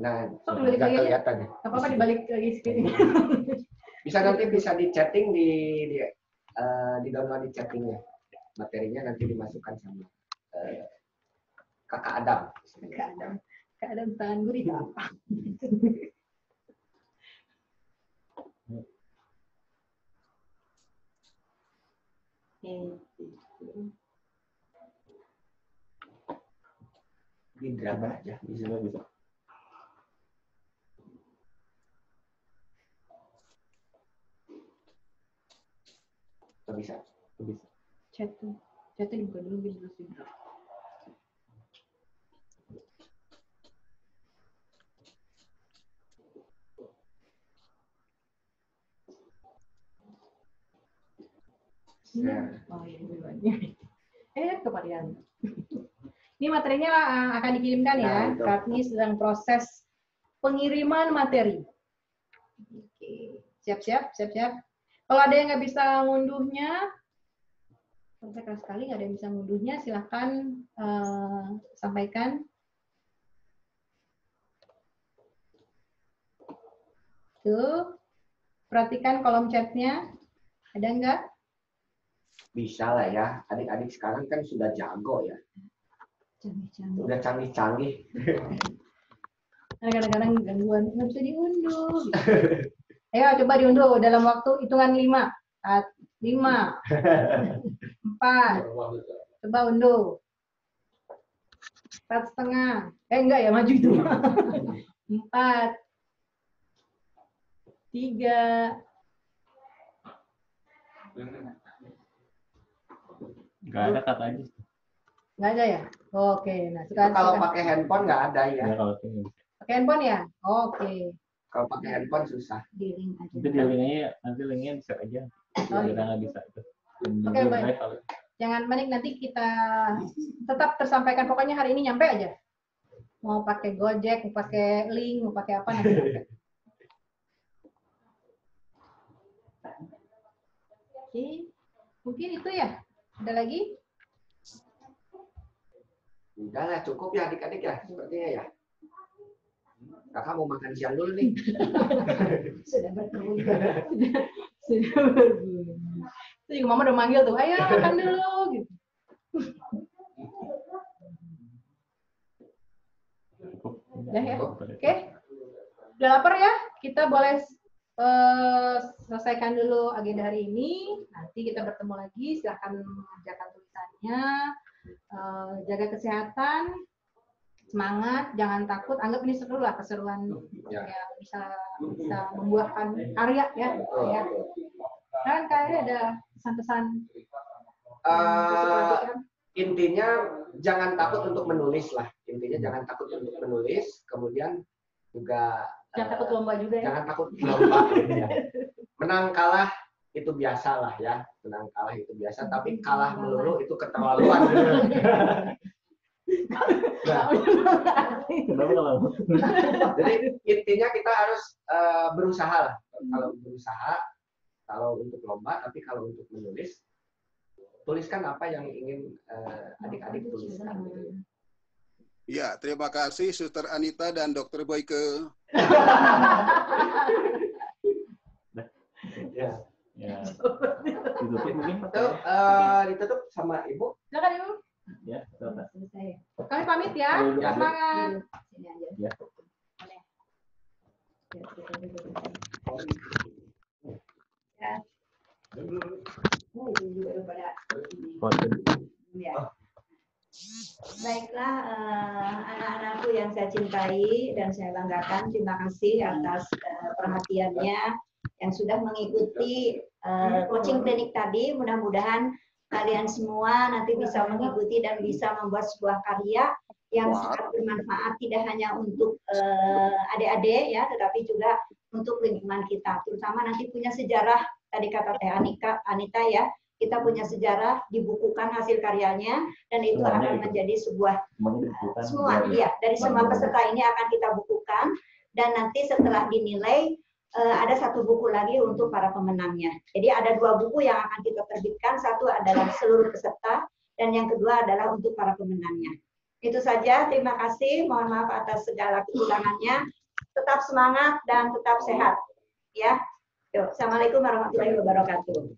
Nah, nggak kelihatan ya. Apa-apa dibalik lagi sini. Bisa nanti bisa di chatting di download di chattingnya. Materinya nanti dimasukkan sama Kakak Adam. Kakak Adam tangan gurih apa? Di drama aja bisa. Bisa. Chatnya dibuka dulu gitu sih. Oh iya, kepadian. Ini materinya akan dikirimkan ya. Saat ini sedang proses pengiriman materi. Oke, siap-siap. Kalau ada yang nggak bisa ngunduhnya, saya keras sekali nggak ada yang bisa ngunduhnya, silahkan sampaikan. Tuh, perhatikan kolom chatnya, ada nggak? Bisa lah ya, adik-adik sekarang kan sudah jago ya. Udah canggih-canggih. Kadang-kadang gangguan, nggak bisa diunduh. Ayo coba diunduh dalam waktu hitungan 5. 5, 4, coba unduh. 4,5. Enggak ya, maju itu. 4, 3. Nggak ada katanya. Nggak ada ya? Oke. Nah, sekarang kalau pakai handphone nggak ada ya. Pakai handphone ya? Oke. Kalau pakai handphone susah. Di link aja. Itu di linknya, nanti linknya bisa aja. Nggak bisa itu. Oke, baik. Jangan panik, nanti kita tetap tersampaikan. Pokoknya hari ini nyampe aja. Mau pakai Gojek, mau pakai link, mau pakai apa nanti nyampe. Oke. Mungkin itu ya. Ada lagi? Udah lah, cukup ya adik-adik ya, sepertinya ya. Kakak mau makan siang dulu nih. Sudah bertemu. Sudah bertemu. Itu juga mama udah manggil tuh, ayo makan dulu gitu. Udah ya, oke. Udah lapar ya? Kita boleh selesaikan dulu agenda hari ini. Nanti kita bertemu lagi. Silahkan mengerjakan tulisannya. Jaga kesehatan. Semangat, jangan takut. Anggap ini seru lah, keseruan yang bisa membuahkan karya ya. Ya. Dan karya ada pesan-pesan. Intinya jangan takut untuk menulis lah. Intinya jangan takut untuk menulis. Kemudian juga jangan takut lomba juga ya. Jangan takut lomba. Ya. Menang kalah itu biasa lah ya. Menang kalah itu biasa. Tapi kalah melulu itu keterlaluan. Nah. Jadi intinya kita harus berusaha lah. Kalau berusaha, kalau untuk lomba, tapi kalau untuk menulis, tuliskan apa yang ingin adik-adik tuliskan. Ya, terima kasih Suster Anita dan Dr. Boyke. Ya. Ya. Ditutup mungkin. Ditutup sama Ibu. Silakan Ibu. Ya, selesai. Kami pamit ya. Semangat. Ya. Baiklah, anak-anakku yang saya cintai dan saya banggakan, terima kasih atas perhatiannya yang sudah mengikuti coaching klinik tadi. Mudah-mudahan kalian semua nanti bisa mengikuti dan bisa membuat sebuah karya yang sangat bermanfaat, tidak hanya untuk adik-adik ya, tetapi juga untuk lingkungan kita. Terutama nanti punya sejarah, tadi kata Teh Anita ya, kita punya sejarah, dibukukan hasil karyanya, dan itu akan menjadi sebuah semua ya, dari semua peserta ini akan kita bukukan, dan nanti setelah dinilai ada satu buku lagi untuk para pemenangnya. Jadi ada 2 buku yang akan kita terbitkan, satu adalah seluruh peserta, dan yang kedua adalah untuk para pemenangnya. Itu saja, terima kasih, mohon maaf atas segala kekurangannya. Tetap semangat dan tetap sehat. Ya, yuk, assalamualaikum warahmatullahi wabarakatuh.